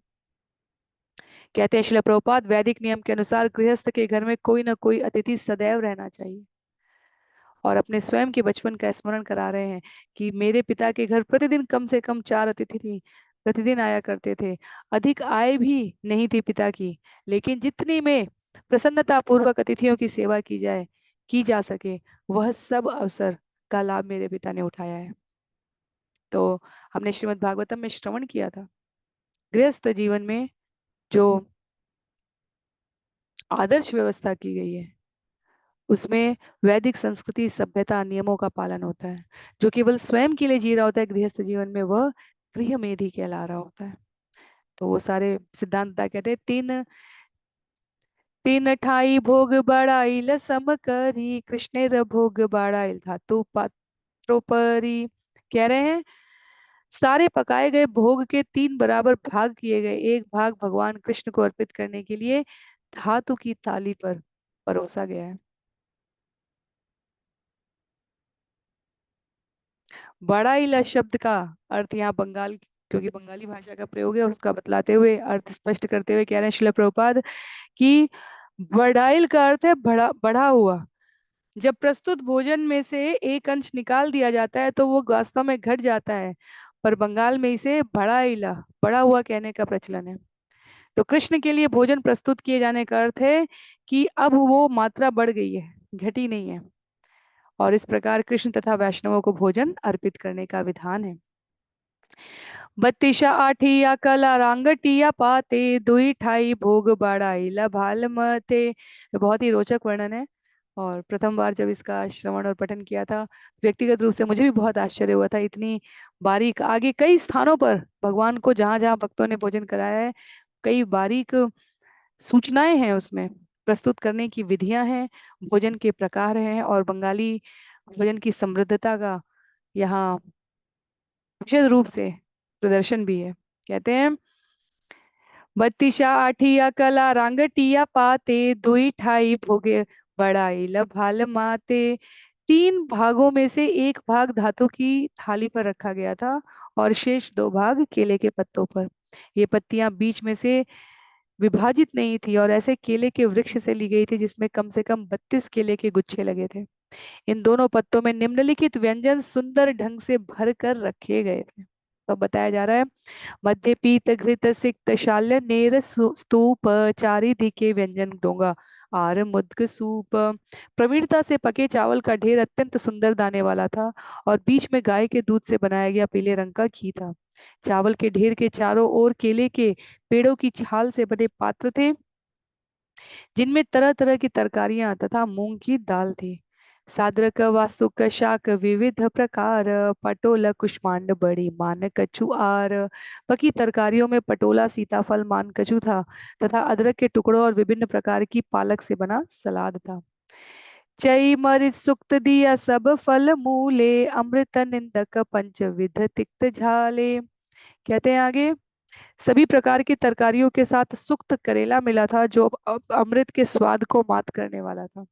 कहते हैं श्रील प्रभुपाद, वैदिक नियम के अनुसार गृहस्थ के घर में कोई ना कोई अतिथि सदैव रहना चाहिए। और अपने स्वयं के बचपन का स्मरण करा रहे हैं कि मेरे पिता के घर प्रतिदिन कम से कम 4 अतिथि थी, प्रतिदिन आया करते थे। अधिक आय भी नहीं थी पिता की, लेकिन जितनी में प्रसन्नता पूर्वक अतिथियों की सेवा की जा सके, वह सब अवसर का लाभ मेरे पिता ने उठाया है। तो हमने श्रीमद् भागवतम में श्रवण किया था, गृहस्थ जीवन में जो आदर्श व्यवस्था की गई है, उसमें वैदिक संस्कृति, सभ्यता, नियमों का पालन होता है। जो केवल स्वयं के लिए जी रहा होता है गृहस्थ जीवन में, वह गृहमेधी कहला रहा होता है। तो वो सारे सिद्धांत कहते हैं, तीन तीन ठाई भोग बड़ाइल सम करी, कृष्णेर भोग बड़ाइल धातु पात्रोपरी। कह रहे हैं सारे पकाए गए भोग के 3 बराबर भाग किए गए, एक भाग भगवान कृष्ण को अर्पित करने के लिए धातु की थाली पर परोसा गया है। बड़ा इला शब्द का अर्थ यहाँ बंगाल, क्योंकि बंगाली भाषा का प्रयोग है, उसका बतलाते हुए अर्थ स्पष्ट करते हुए कह रहे हैं श्रील प्रभुपाद कि बड़ाइल का अर्थ है बड़ा, बढ़ा हुआ। जब प्रस्तुत भोजन में से एक अंश निकाल दिया जाता है तो वो वास्तव में घट जाता है, पर बंगाल में इसे बड़ा इला, बड़ा हुआ कहने का प्रचलन है। तो कृष्ण के लिए भोजन प्रस्तुत किए जाने का अर्थ है कि अब वो मात्रा बढ़ गई है, घटी नहीं है। और इस प्रकार कृष्ण तथा वैष्णवों को भोजन अर्पित करने का विधान है। बत्तीसा आठिया कला रांगटिया पाते, दुई ठाई भोग बाड़ाइला भाल मते। बहुत ही रोचक वर्णन है, और प्रथम बार जब इसका श्रवण और पठन किया था, व्यक्तिगत रूप से मुझे भी बहुत आश्चर्य हुआ था। इतनी बारीक, आगे कई स्थानों पर भगवान को जहां जहां भक्तों ने भोजन कराया है, कई बारीक सूचनाएं हैं उसमें, प्रस्तुत करने की विधियां हैं, भोजन के प्रकार हैं, और बंगाली भोजन की समृद्धता का यहाँ विशेष रूप से प्रदर्शन भी है। कहते हैं बत्तीसा आठिया कला रांगटिया पाते, दुई ठाई भोगे बड़ाई लभाल माते। तीन भागों में से एक भाग धातु की थाली पर रखा गया था और शेष दो भाग केले के पत्तों पर। ये पत्तियां बीच में से विभाजित नहीं थी और ऐसे केले के वृक्ष से ली गई थी जिसमें कम से कम 32 केले के गुच्छे लगे थे। इन दोनों पत्तों में निम्नलिखित व्यंजन सुंदर ढंग से भर कर रखे गए थे। तो बताया जा रहा है, मध्य पीत घृत सिक्त शाल्य नेर स्तूप चारिधि के व्यंजन डोंगा आर मुद्ग सूप। प्रवीणता से पके चावल का ढेर अत्यंत सुंदर दाने वाला था और बीच में गाय के दूध से बनाया गया पीले रंग का घी था। चावल के ढेर के चारों ओर केले के पेड़ों की छाल से बने पात्र थे जिनमें तरह तरह की तरकारियां तथा मूंग की दाल थी। साद्रक वास्तुक शाक विविध प्रकार पटोला कुष्मांड बड़ी मान कछु आर। पकी तरकारियों में पटोला सीताफल मान कछु था तथा अदरक के टुकड़ों और विभिन्न प्रकार की पालक से बना सलाद था। चई मरिच सुक्त दिया सब फल मूले अमृत निंदक पंचविध तिक्त झाले। कहते हैं आगे, सभी प्रकार की तरकारियों के साथ सुक्त करेला मिला था जो अमृत के स्वाद को मात करने वाला था।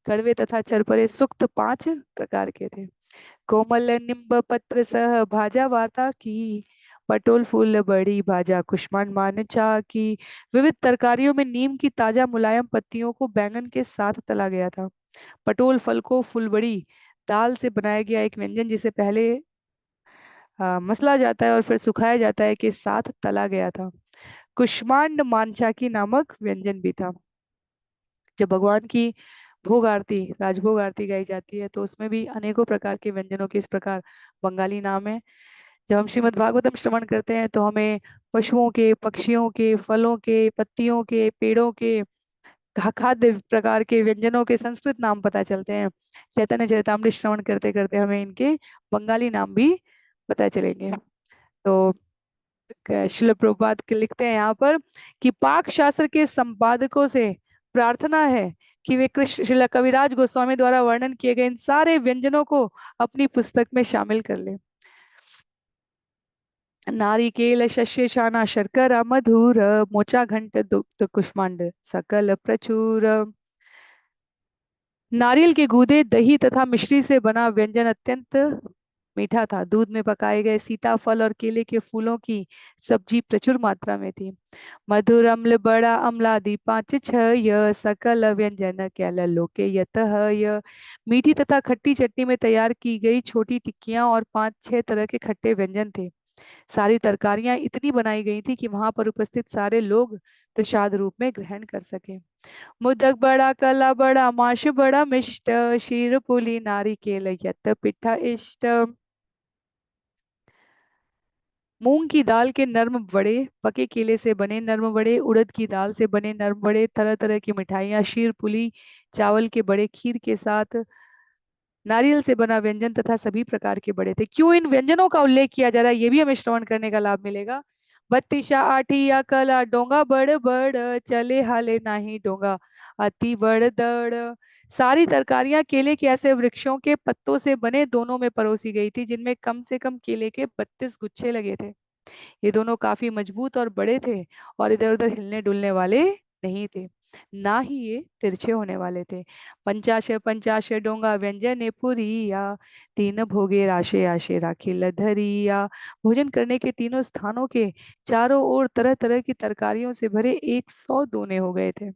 कड़वे तथा चरपरे सुक्त 5 प्रकार के थे। कोमल निम्ब पत्र सह भाजा वाता की पटोल फूल बड़ी भाजा कुष्मांड मान चा की। विविध तरकारियों में नीम की ताजा मुलायम पत्तियों को बैंगन के साथ तला गया था। पटोल फल को फुलबड़ी दाल से बनाया गया एक व्यंजन जिसे पहले मसला जाता है और फिर सुखाया जाता है के साथ तला गया था। कुष्मांड मानचाकी नामक व्यंजन भी था। जब भगवान की भोग आरती राजभोग आरती गाई जाती है तो उसमें भी अनेकों प्रकार के व्यंजनों के इस प्रकार बंगाली नाम है। जब हम श्रीमद् भागवतम श्रवण करते हैं तो हमें पशुओं के, पक्षियों के, फलों के, पत्तियों के, पेड़ों के, खाद्य प्रकार के व्यंजनों के संस्कृत नाम पता चलते हैं। चैतन्य चरितामृत श्रवण करते करते हमें इनके बंगाली नाम भी पता चलेंगे। तो शिल प्रभुपाद के लिखते हैं यहाँ पर कि पाक शास्त्र के संपादकों से प्रार्थना है कि वे कृष्ण श्रील कविराज गोस्वामी द्वारा वर्णन किए गए इन सारे व्यंजनों को अपनी पुस्तक में शामिल कर ले। नारिकेल शस्य शाना शर्करा मधुर मोचा घंट दुग्ध कुष्मांड सकल प्रचुर। नारियल के गूदे, दही तथा मिश्री से बना व्यंजन अत्यंत मीठा था। दूध में पकाए गए सीताफल और केले के फूलों की सब्जी प्रचुर मात्रा में थी। मधुर अम्ल बड़ा अम्लादि 5 6 यह सकल व्यंजन कैल लोके यतः यह। मीठी तथा खट्टी चटनी में तैयार की गई छोटी टिक्कियां और 5 6 तरह के खट्टे व्यंजन थे। सारी तरकारियां इतनी बनाई गई थी कि वहां पर उपस्थित सारे लोग प्रसाद रूप में ग्रहण कर सके। मोदक बड़ा, कला बड़ा, माश बड़ा मिष्ट, शीर पुली नारिकेल यत पिठा इष्ट। मूंग की दाल के नर्म बड़े, पके केले से बने नर्म बड़े, उड़द की दाल से बने नर्म बड़े, तरह तरह की मिठाइयाँ, शीर पुली चावल के बड़े, खीर के साथ नारियल से बना व्यंजन तथा सभी प्रकार के बड़े थे। क्यों इन व्यंजनों का उल्लेख किया जा रहा है ये भी हमें श्रवण करने का लाभ मिलेगा। बत्तीसा आठिया कला डोंगा बड़ बड़ चले हाले नाही डोंगा अति बड़ दड़। सारी तरकारियां केले के ऐसे वृक्षों के पत्तों से बने दोनों में परोसी गई थी जिनमें कम से कम केले के 32 गुच्छे लगे थे। ये दोनों काफी मजबूत और बड़े थे और इधर उधर हिलने डुलने वाले नहीं थे, ना ही ये तिरछे होने वाले थे। पंचाशे पंचाशे डोंगा व्यंजने पुरिया तीन भोगे राशे आशे राखी धरिया। भोजन करने के तीनों स्थानों के चारों ओर तरह तरह की तरकारियों से भरे 100 दोने हो गए थे।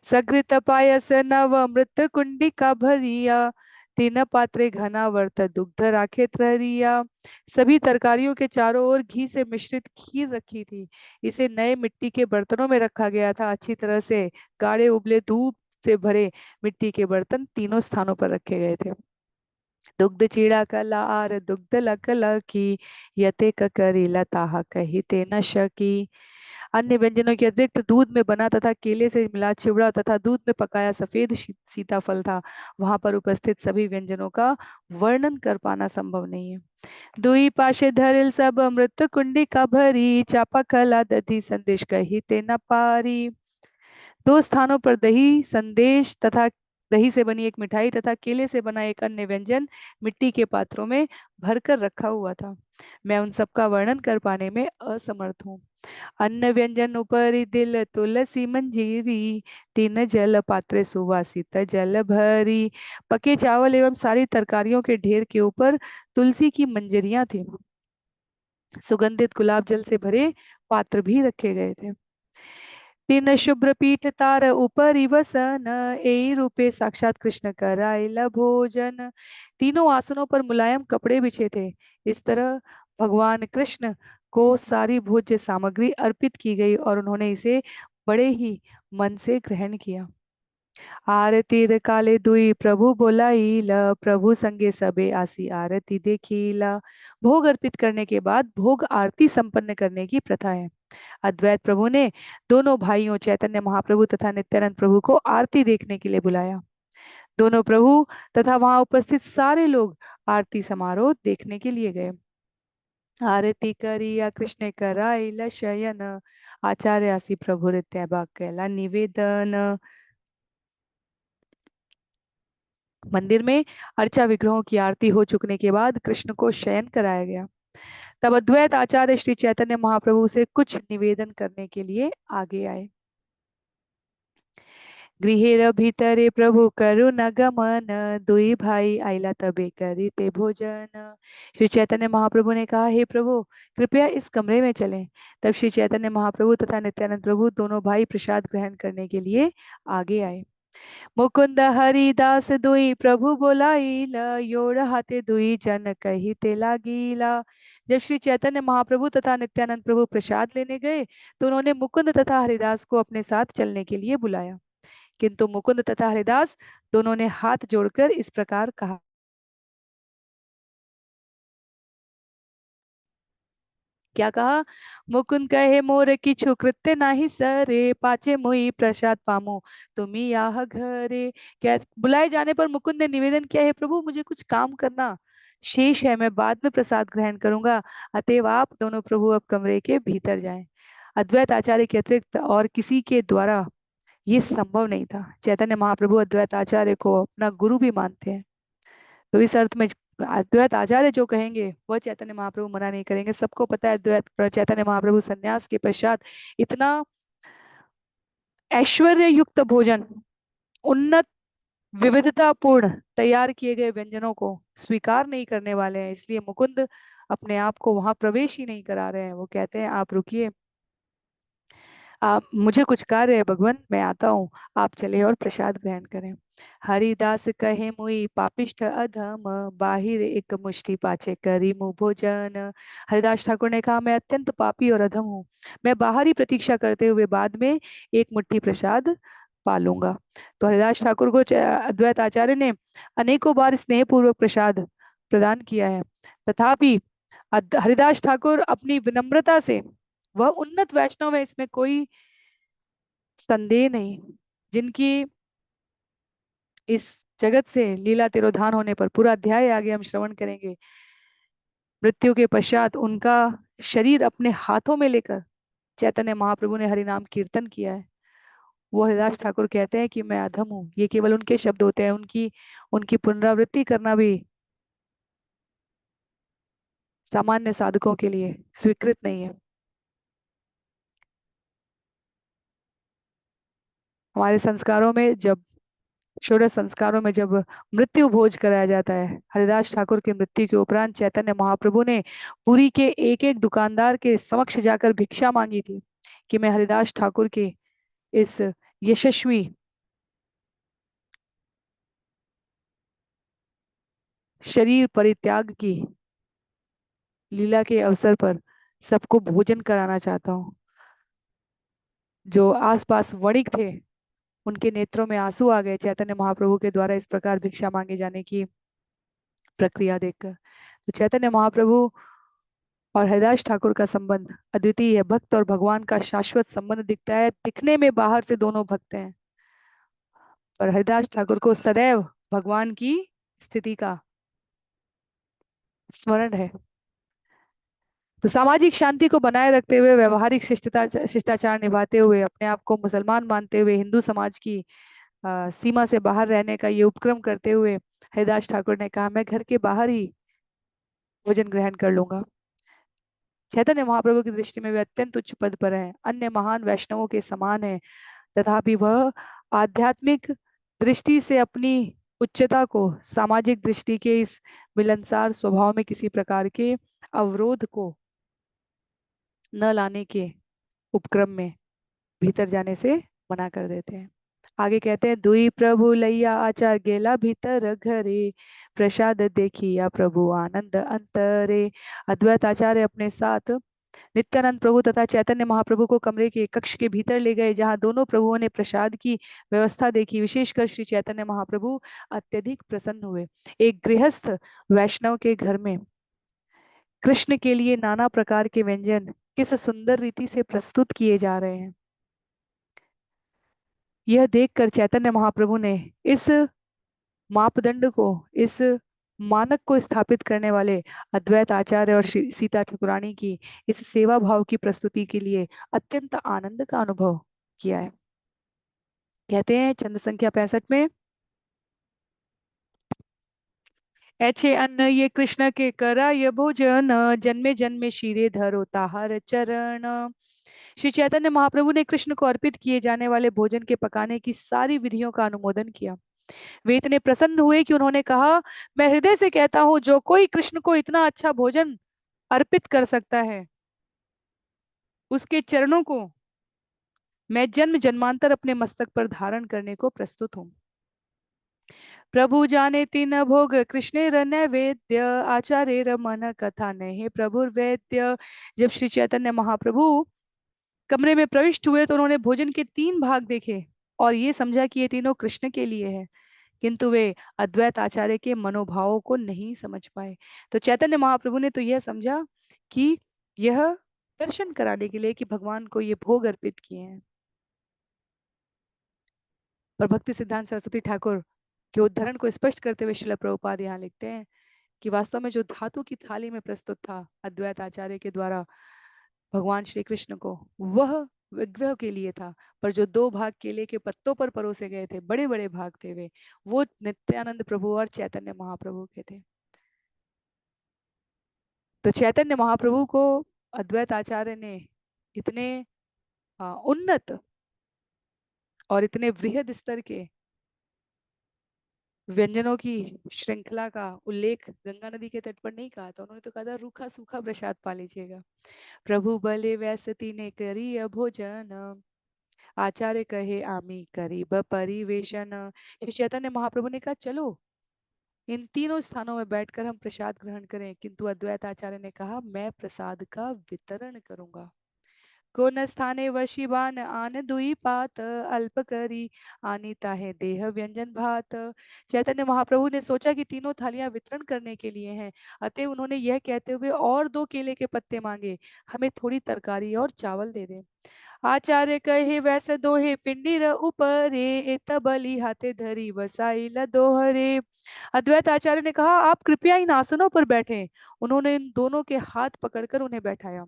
सकृत पायस नव अमृत कुंडिका भरिया तीन पात्रे घना वर्त दुग्ध राखे त्ररिया। सभी तरकारियों के चारों ओर घी से मिश्रित खीर रखी थी। इसे नए मिट्टी के बर्तनों में रखा गया था। अच्छी तरह से गाढ़े उबले दूध से भरे मिट्टी के बर्तन तीनों स्थानों पर रखे गए थे। दुग्ध चीड़ा कला आर दुग्ध लक लकी यते ककरी लता कही ते न शकी। अन्य व्यंजनों के अतिरिक्त दूध में बना तथा केले से मिला चिवड़ा तथा दूध में पकाया सफेद सीताफल था। वहां पर उपस्थित सभी व्यंजनों का वर्णन कर पाना संभव नहीं है। दुई पाशे धरिल सब अमृत कुंडी का भरी चापा कला दधी संदेश कही ते न पारी। दो स्थानों पर दही संदेश तथा दही से बनी एक मिठाई तथा केले से बना एक अन्य व्यंजन मिट्टी के पात्रों में भरकर रखा हुआ था। मैं उन सब का वर्णन कर पाने में असमर्थ हूँ। अन्न व्यंजन उपरि दिल तुलसी मंजीरी, तीन जल पात्रे सुवासित जल भरी। पके चावल एवं सारी तरकारियों के ढेर के ऊपर तुलसी की मंजरियां थी। सुगंधित गुलाब जल से भरे पात्र भी रखे गए थे। तीन शुभ्र पीठ तार ऊपरी वसन, एई रूपे साक्षात कृष्ण कराइला भोजन। तीनों आसनों पर मुलायम कपड़े बिछे थे। इस तरह भगवान कृष्ण को सारी भोज्य सामग्री अर्पित की गई और उन्होंने इसे बड़े ही मन से ग्रहण किया। आरती काले दुई प्रभु बोलाइला, प्रभु संगे सबे आसी आरती देखीला। भोग अर्पित करने के बाद भोग आरती संपन्न करने की प्रथा है। अद्वैत प्रभु ने दोनों भाइयों चैतन्य महाप्रभु तथा नित्यानंद प्रभु को आरती देखने के लिए बुलाया। दोनों प्रभु तथा वहां उपस्थित सारे लोग आरती समारोह देखने के लिए गए। आरती करिया कृष्ण कराइला शयन, आचार्य आसी प्रभु रित्या कैला निवेदन। मंदिर में अर्चा विग्रहों की आरती हो चुकने के बाद कृष्ण को शयन कराया गया। तब अद्वैत आचार्य श्री चैतन्य महाप्रभु से कुछ निवेदन करने के लिए आगे आए। गृहेर भीतरे प्रभु करुण गमन, दुई भाई आइला तबे करीते भोजन। श्री चैतन्य महाप्रभु ने कहा, हे प्रभु कृपया इस कमरे में चलें। तब श्री चैतन्य महाप्रभु तथा नित्यानंद प्रभु दोनों भाई प्रसाद ग्रहण करने के लिए आगे आए। मुकुंद हरिदास दुई प्रभु बोलाइला, योड़ हाथे दुई जन कही ते लागीला। जब श्री चैतन्य महाप्रभु तथा नित्यानंद प्रभु प्रसाद लेने गए तो उन्होंने मुकुंद तथा हरिदास को अपने साथ चलने के लिए बुलाया, किंतु मुकुंद तथा हरिदास दोनों ने हाथ जोड़कर इस प्रकार कहा। क्या कहा? मुकुंद कहे मोर किछु कृत्य नाही सरे, पाचे मोई प्रसाद पामो तुम्ही याह घरे। क्या बुलाए जाने पर मुकुंद ने निवेदन किया, है प्रभु मुझे कुछ काम करना शेष है, मैं बाद में प्रसाद ग्रहण करूंगा, अतएव आप दोनों प्रभु अब कमरे के भीतर जाएं। अद्वैत आचार्य के अतिरिक्त और किसी के द्वारा ये संभव नहीं था। चैतन्य महाप्रभु अद्वैत आचार्य को अपना गुरु भी मानते हैं, तो इस अर्थ में अद्वैत आचार्य जो कहेंगे वह चैतन्य महाप्रभु मना नहीं करेंगे। सबको पता है अद्वैत चैतन्य महाप्रभु सन्यास के पश्चात इतना ऐश्वर्य युक्त भोजन, उन्नत विविधतापूर्ण तैयार किए गए व्यंजनों को स्वीकार नहीं करने वाले हैं, इसलिए मुकुंद अपने आप को वहां प्रवेश ही नहीं करा रहे हैं। वो कहते हैं आप रुकिए, आप मुझे कुछ कार्य है भगवान, मैं आता हूँ, आप चले और प्रसाद ग्रहण करें। हरिदास कहे मुई पापिष्ठ अधम, बाहिर एक मुष्टि पाछे करी मुँह भोजन। हरिदास ठाकुर ने कहा, मैं अत्यंत पापी और अधम हूँ, मैं बाहरी प्रतीक्षा करते हुए बाद में एक मुट्ठी प्रसाद पालूंगा। तो हरिदास ठाकुर को अद्वैत आचार्य ने अनेकों बार स्नेहपूर्वक प्रसाद प्रदान किया है, तथापि हरिदास ठाकुर अपनी विनम्रता से, वह उन्नत वैष्णव है इसमें कोई संदेह नहीं, जिनकी इस जगत से लीला तिरोधान होने पर पूरा अध्याय आगे हम श्रवण करेंगे। मृत्यु के पश्चात उनका शरीर अपने हाथों में लेकर चैतन्य महाप्रभु ने हरि नाम कीर्तन किया है। वो हरिदास ठाकुर कहते हैं कि मैं अधम हूँ, ये केवल उनके शब्द होते हैं, उनकी उनकी पुनरावृत्ति करना भी सामान्य साधकों के लिए स्वीकृत नहीं है। हमारे संस्कारों में जब षोडश संस्कारों में जब मृत्यु भोज कराया जाता है, हरिदास ठाकुर की मृत्यु के उपरांत चैतन्य महाप्रभु ने पुरी के एक एक दुकानदार के समक्ष जाकर भिक्षा मांगी थी कि मैं हरिदास ठाकुर के इस यशस्वी शरीर परित्याग की लीला के अवसर पर सबको भोजन कराना चाहता हूँ। जो आसपास वणिक थे उनके नेत्रों में आंसू आ गए चैतन्य महाप्रभु के द्वारा इस प्रकार भिक्षा मांगे जाने की प्रक्रिया देखकर। तो चैतन्य महाप्रभु और हरिदास ठाकुर का संबंध अद्वितीय है, भक्त और भगवान का शाश्वत संबंध दिखता है। दिखने में बाहर से दोनों भक्त हैं, पर हरिदास ठाकुर को सदैव भगवान की स्थिति का स्मरण है। तो सामाजिक शांति को बनाए रखते हुए, व्यवहारिक शिष्टाचार निभाते हुए, अपने आप को मुसलमान मानते हुए, हिंदू समाज की सीमा से बाहर रहने का ये उपक्रम करते हुए हरिदास ठाकुर ने कहा, मैं घर के बाहर ही भोजन ग्रहण कर लूंगा। चैतन्य महाप्रभु की दृष्टि में वे अत्यंत उच्च पद पर हैं, अन्य महान वैष्णवों के समान है, तथापि वह आध्यात्मिक दृष्टि से अपनी उच्चता को सामाजिक दृष्टि के इस मिलनसार स्वभाव में किसी प्रकार के अवरोध को न लाने के उपक्रम में भीतर जाने से मना कर देते हैं। आगे कहते हैं, दुई प्रभु लैया आचार गेला भीतर घरे, प्रसाद देखिया प्रभु आनंद अंतरे। अद्वैत आचार्य अपने साथ नित्यानंद प्रभु तथा चैतन्य महाप्रभु को कमरे के कक्ष के भीतर ले गए, जहां दोनों प्रभुओं ने प्रसाद की व्यवस्था देखी। विशेषकर श्री चैतन्य महाप्रभु अत्यधिक प्रसन्न हुए। एक गृहस्थ वैष्णव के घर में कृष्ण के लिए नाना प्रकार के व्यंजन किस सुंदर रीति से प्रस्तुत किए जा रहे हैं, यह देखकर चैतन्य महाप्रभु ने इस मापदंड को, इस मानक को स्थापित करने वाले अद्वैत आचार्य और सीता ठाकुरानी की इस सेवा भाव की प्रस्तुति के लिए अत्यंत आनंद का अनुभव किया है। कहते हैं चंद संख्या 65 में, ऐसे अन्न ये कृष्ण के करा ये भोजन, जन्मे जन्मे शीरे धरो ताहर चरण। श्री चैतन्य महाप्रभु ने कृष्ण को अर्पित किए जाने वाले भोजन के पकाने की सारी विधियों का अनुमोदन किया। वे इतने प्रसन्न हुए कि उन्होंने कहा, मैं हृदय से कहता हूँ, जो कोई कृष्ण को इतना अच्छा भोजन अर्पित कर सकता है, उसके चरणों को मैं जन्म जन्मांतर अपने मस्तक पर धारण करने को प्रस्तुत हूँ। प्रभु जाने तीन भोग कृष्ण नैवेद्य, आचार्य मन कथा नहीं प्रभु वैद्य। जब श्री चैतन्य महाप्रभु कमरे में प्रविष्ट हुए तो उन्होंने भोजन के 3 भाग देखे और ये समझा कि ये तीनों कृष्ण के लिए है, किंतु वे अद्वैत आचार्य के मनोभावों को नहीं समझ पाए। तो चैतन्य महाप्रभु ने तो यह समझा कि यह दर्शन कराने के लिए कि भगवान को ये भोग अर्पित किए हैं। पर भक्ति सिद्धांत सरस्वती ठाकुर के उद्धरण को स्पष्ट करते हुए श्रील प्रभुपाद यहाँ लिखते हैं कि वास्तव में जो धातु की थाली में प्रस्तुत था अद्वैत आचार्य के द्वारा भगवान श्री कृष्ण को, वह विग्रह के लिए था, पर जो 2 भाग केले के पत्तों पर परोसे गए थे, बड़े बड़े भाग थे, वे वो नित्यानंद प्रभु और चैतन्य महाप्रभु के थे। तो चैतन्य महाप्रभु को अद्वैत आचार्य ने इतने उन्नत और इतने वृहद स्तर के व्यंजनों की श्रृंखला का उल्लेख गंगा नदी के तट पर नहीं कहा था, उन्होंने तो कहा था रूखा सूखा प्रसाद पा लीजिएगा। प्रभु भले वैसती ने करी भोजन, आचार्य कहे आमी करीब परिवेशन। श्री चैतन्य महाप्रभु ने कहा चलो इन तीनों स्थानों में बैठकर हम प्रसाद ग्रहण करें, किंतु अद्वैत आचार्य ने कहा मैं प्रसाद का वितरण करूंगा। कोन स्थाने वशिवान आन दुई पात, अल्प करी आनीता है देह व्यंजन भात। चैतन्य महाप्रभु ने सोचा कि तीनों थालियां वितरण करने के लिए हैं, अतः उन्होंने यह कहते हुए और 2 केले के पत्ते मांगे, हमें थोड़ी तरकारी और चावल दे दे। आचार्य कहे वैसे दोहे पिंडी र ऊपरे, एत बलि हाथे धरी वसाई ल दोहरे। अद्वैत आचार्य ने कहा आप कृपया इन आसनों पर बैठें। उन्होंने इन दोनों के हाथ पकड़कर उन्हें बैठाया।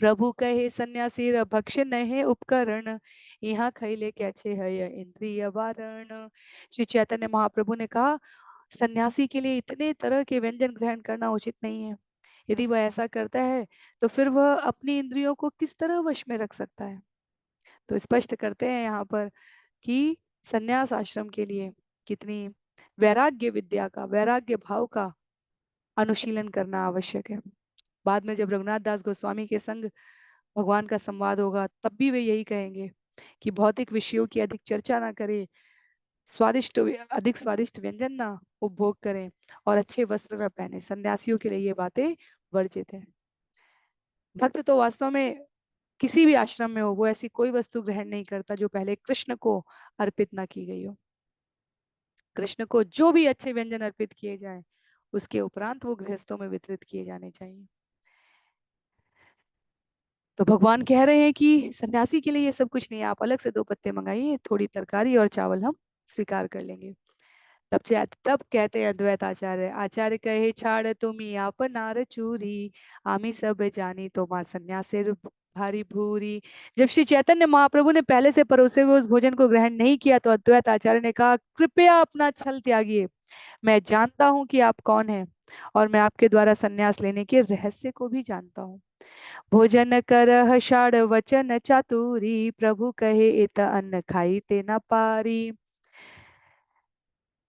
प्रभु कहे सन्यासी भक्ष नहे उपकरण, यहाँ खैले कैचे है यह इंद्रिय वारण। श्री चैतन्य महाप्रभु ने कहा सन्यासी के लिए इतने तरह के व्यंजन ग्रहण करना उचित नहीं है। यदि वह ऐसा करता है तो फिर वह अपनी इंद्रियों को किस तरह वश में रख सकता है। तो स्पष्ट करते हैं यहाँ पर कि सन्यास आश्रम के लिए कितनी वैराग्य विद्या का, वैराग्य भाव का अनुशीलन करना आवश्यक है। बाद में जब रघुनाथ दास गोस्वामी के संग भगवान का संवाद होगा तब भी वे यही कहेंगे कि भौतिक विषयों की अधिक चर्चा ना करें, अधिक स्वादिष्ट व्यंजन ना उपभोग करें और अच्छे वस्त्र न पहने। सन्यासियों के लिए ये बातें वर्जित है। भक्त तो वास्तव में किसी भी आश्रम में हो वो ऐसी कोई वस्तु ग्रहण नहीं करता जो पहले कृष्ण को अर्पित ना की गई हो। कृष्ण को जो भी अच्छे व्यंजन अर्पित किए जाएं उसके उपरांत वो गृहस्थों में वितरित किए जाने चाहिए। तो भगवान कह रहे हैं कि सन्यासी के लिए ये सब कुछ नहीं है, आप अलग से 2 पत्ते मंगाइए, थोड़ी तरकारी और चावल हम स्वीकार कर लेंगे। तब कहते हैं अद्वैत आचार्य, आचार्य कहे छाड़ तुम्ही आपनार चूरी, आमी सब जानी तोमार सन्यासेर भारी भूरी। जब श्री चैतन्य महाप्रभु ने पहले से परोसे हुए उस भोजन को ग्रहण नहीं किया तो अद्वैत आचार्य ने कहा कृपया अपना छल त्यागिए, मैं जानता हूं कि आप कौन हैं और मैं आपके द्वारा सन्यास लेने के रहस्य को भी जानता हूँ। भोजन करह षाढ़ वचन चातुरी, प्रभु कहे इत अन्न खाई ते न पारी।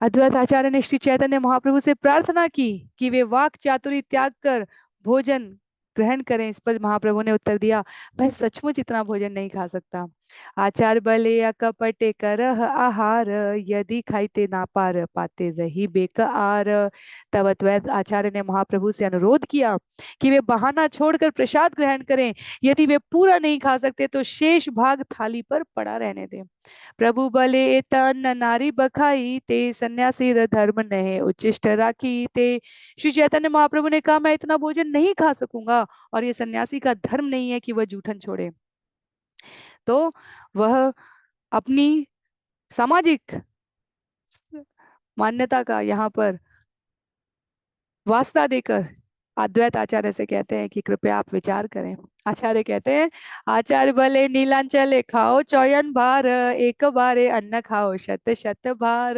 अद्वैत आचार्य ने श्री चैतन्य महाप्रभु से प्रार्थना की कि वे वाक चातुरी त्याग कर भोजन ग्रहण करें। इस पर महाप्रभु ने उत्तर दिया, मैं सचमुच इतना भोजन नहीं खा सकता। आचार बले कपटे करह आहार, यदि खाइते ना पार पाते रही बेकार। तब अद्वैत आचार्य ने महाप्रभु से अनुरोध किया कि वे बहाना छोड़कर प्रसाद ग्रहण करें। यदि वे पूरा नहीं खा सकते तो शेष भाग थाली पर पड़ा रहने दें। प्रभु बले तन नारी बखाई ते, सन्यासी धर्म नहे उच्चिष्ट राखी ते। श्री चैतन्य महाप्रभु ने कहा, मैं इतना भोजन नहीं खा सकूंगा और ये सन्यासी का धर्म नहीं है कि वह जूठन छोड़े। तो वह अपनी सामाजिक मान्यता का यहाँ पर वास्ता देकर अद्वैत आचार्य से कहते हैं कि कृपया आप विचार करें। आचार्य कहते हैं, आचार्य भले नीलांचले खाओ चौयन भार, एक बारे अन्न खाओ शत शत भार।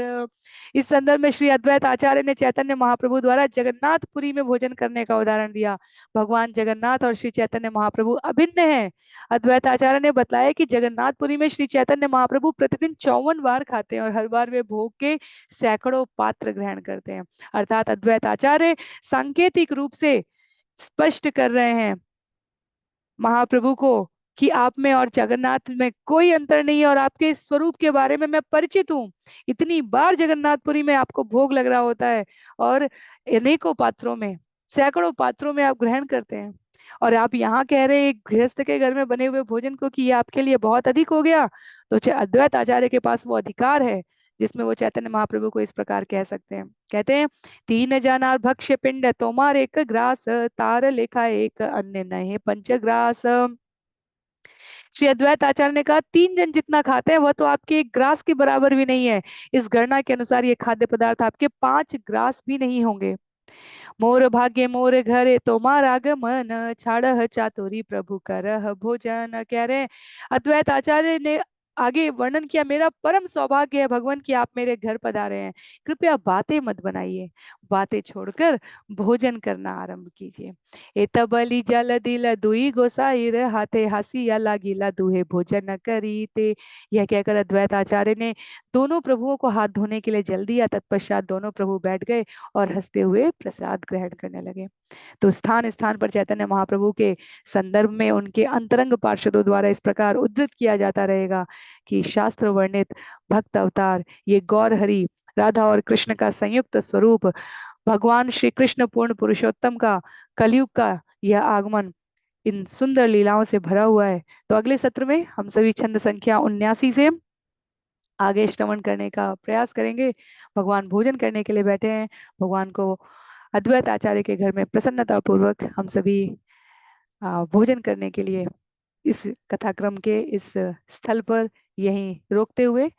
इस संदर्भ में श्री अद्वैत आचार्य ने चैतन्य महाप्रभु द्वारा जगन्नाथपुरी में भोजन करने का उदाहरण दिया। भगवान जगन्नाथ और श्री चैतन्य महाप्रभु अभिन्न हैं। अद्वैत आचार्य ने बताया कि जगन्नाथपुरी में श्री चैतन्य महाप्रभु प्रतिदिन 54 बार खाते हैं और हर बार वे भोग के सैकड़ों पात्र ग्रहण करते हैं। अर्थात अद्वैत आचार्य सांकेतिक रूप से स्पष्ट कर रहे हैं महाप्रभु को कि आप में और जगन्नाथ में कोई अंतर नहीं है और आपके स्वरूप के बारे में मैं परिचित हूँ। इतनी बार जगन्नाथपुरी में आपको भोग लग रहा होता है और अनेकों पात्रों में, सैकड़ों पात्रों में आप ग्रहण करते हैं, और आप यहाँ कह रहे हैं एक गृहस्थ के घर में बने हुए भोजन को कि ये आपके लिए बहुत अधिक हो गया। तो अद्वैत आचार्य के पास वो अधिकार है जिसमें वो चैतन्य महाप्रभु को इस प्रकार कह सकते हैं। कहते हैं, तीन जनार भक्ष्य पिंड तोमार एक ग्रास, तार लेखा एक अन्य नहे पंचग्रास। श्री अद्वैत आचार्य ने कहा, 3 जन जितना खाते हैं वह तो आपके एक ग्रास के बराबर भी नहीं है। इस गणना के अनुसार ये खाद्य पदार्थ आपके 5 ग्रास भी नहीं होंगे। मोर भाग्य मोर घरे तोमार आगमन, छाड़ह चातुरी प्रभु करह भोजन। कह रहे हैं अद्वैत आचार्य ने आगे वर्णन किया, मेरा परम सौभाग्य है भगवान कि आप मेरे घर पधारे हैं। कृपया बातें मत बनाइए, बातें छोड़कर भोजन करना आरंभ कीजिए। एतबली जल दिल दुई गोसाई, हाथे हंसिया लागिला दुहे भोजन करी ते। यह कहकर अद्वैत आचार्य ने दोनों प्रभुओं को हाथ धोने के लिए जल दिया। तत्पश्चात दोनों प्रभु बैठ गए और हंसते हुए प्रसाद ग्रहण करने लगे। तो स्थान स्थान पर चैतन्य महाप्रभु के संदर्भ में उनके अंतरंग पार्षदों द्वारा इस प्रकार उद्धृत किया जाता रहेगा कि शास्त्र वर्णित भक्त अवतार, ये गौर हरि राधा और कृष्ण का संयुक्त स्वरूप, भगवान श्री कृष्ण पूर्ण पुरुषोत्तम का कलयुग का यह आगमन इन सुंदर लीलाओं से भरा हुआ है। तो अगले सत्र में हम सभी छंद संख्या 79 से आगे श्रवण करने का प्रयास करेंगे। भगवान भोजन करने के लिए बैठे हैं। भगवान को अद्वैत आचार्य के घर में प्रसन्नता पूर्वक हम सभी भोजन करने के लिए इस कथाक्रम के इस स्थल पर यहीं रोकते हुए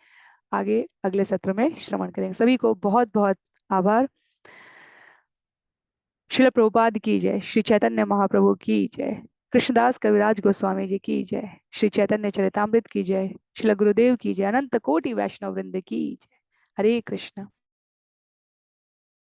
आगे अगले सत्र में श्रवण करेंगे। सभी को बहुत बहुत आभार। श्रील प्रभुपाद की जय, श्री चैतन्य महाप्रभु की जय, कृष्णदास कविराज गोस्वामी जी की जय, श्री चैतन्य चरितामृत की जय, श्रील गुरुदेव की जय, अनंत कोटि वैष्णव वृंद की जय। हरे कृष्ण।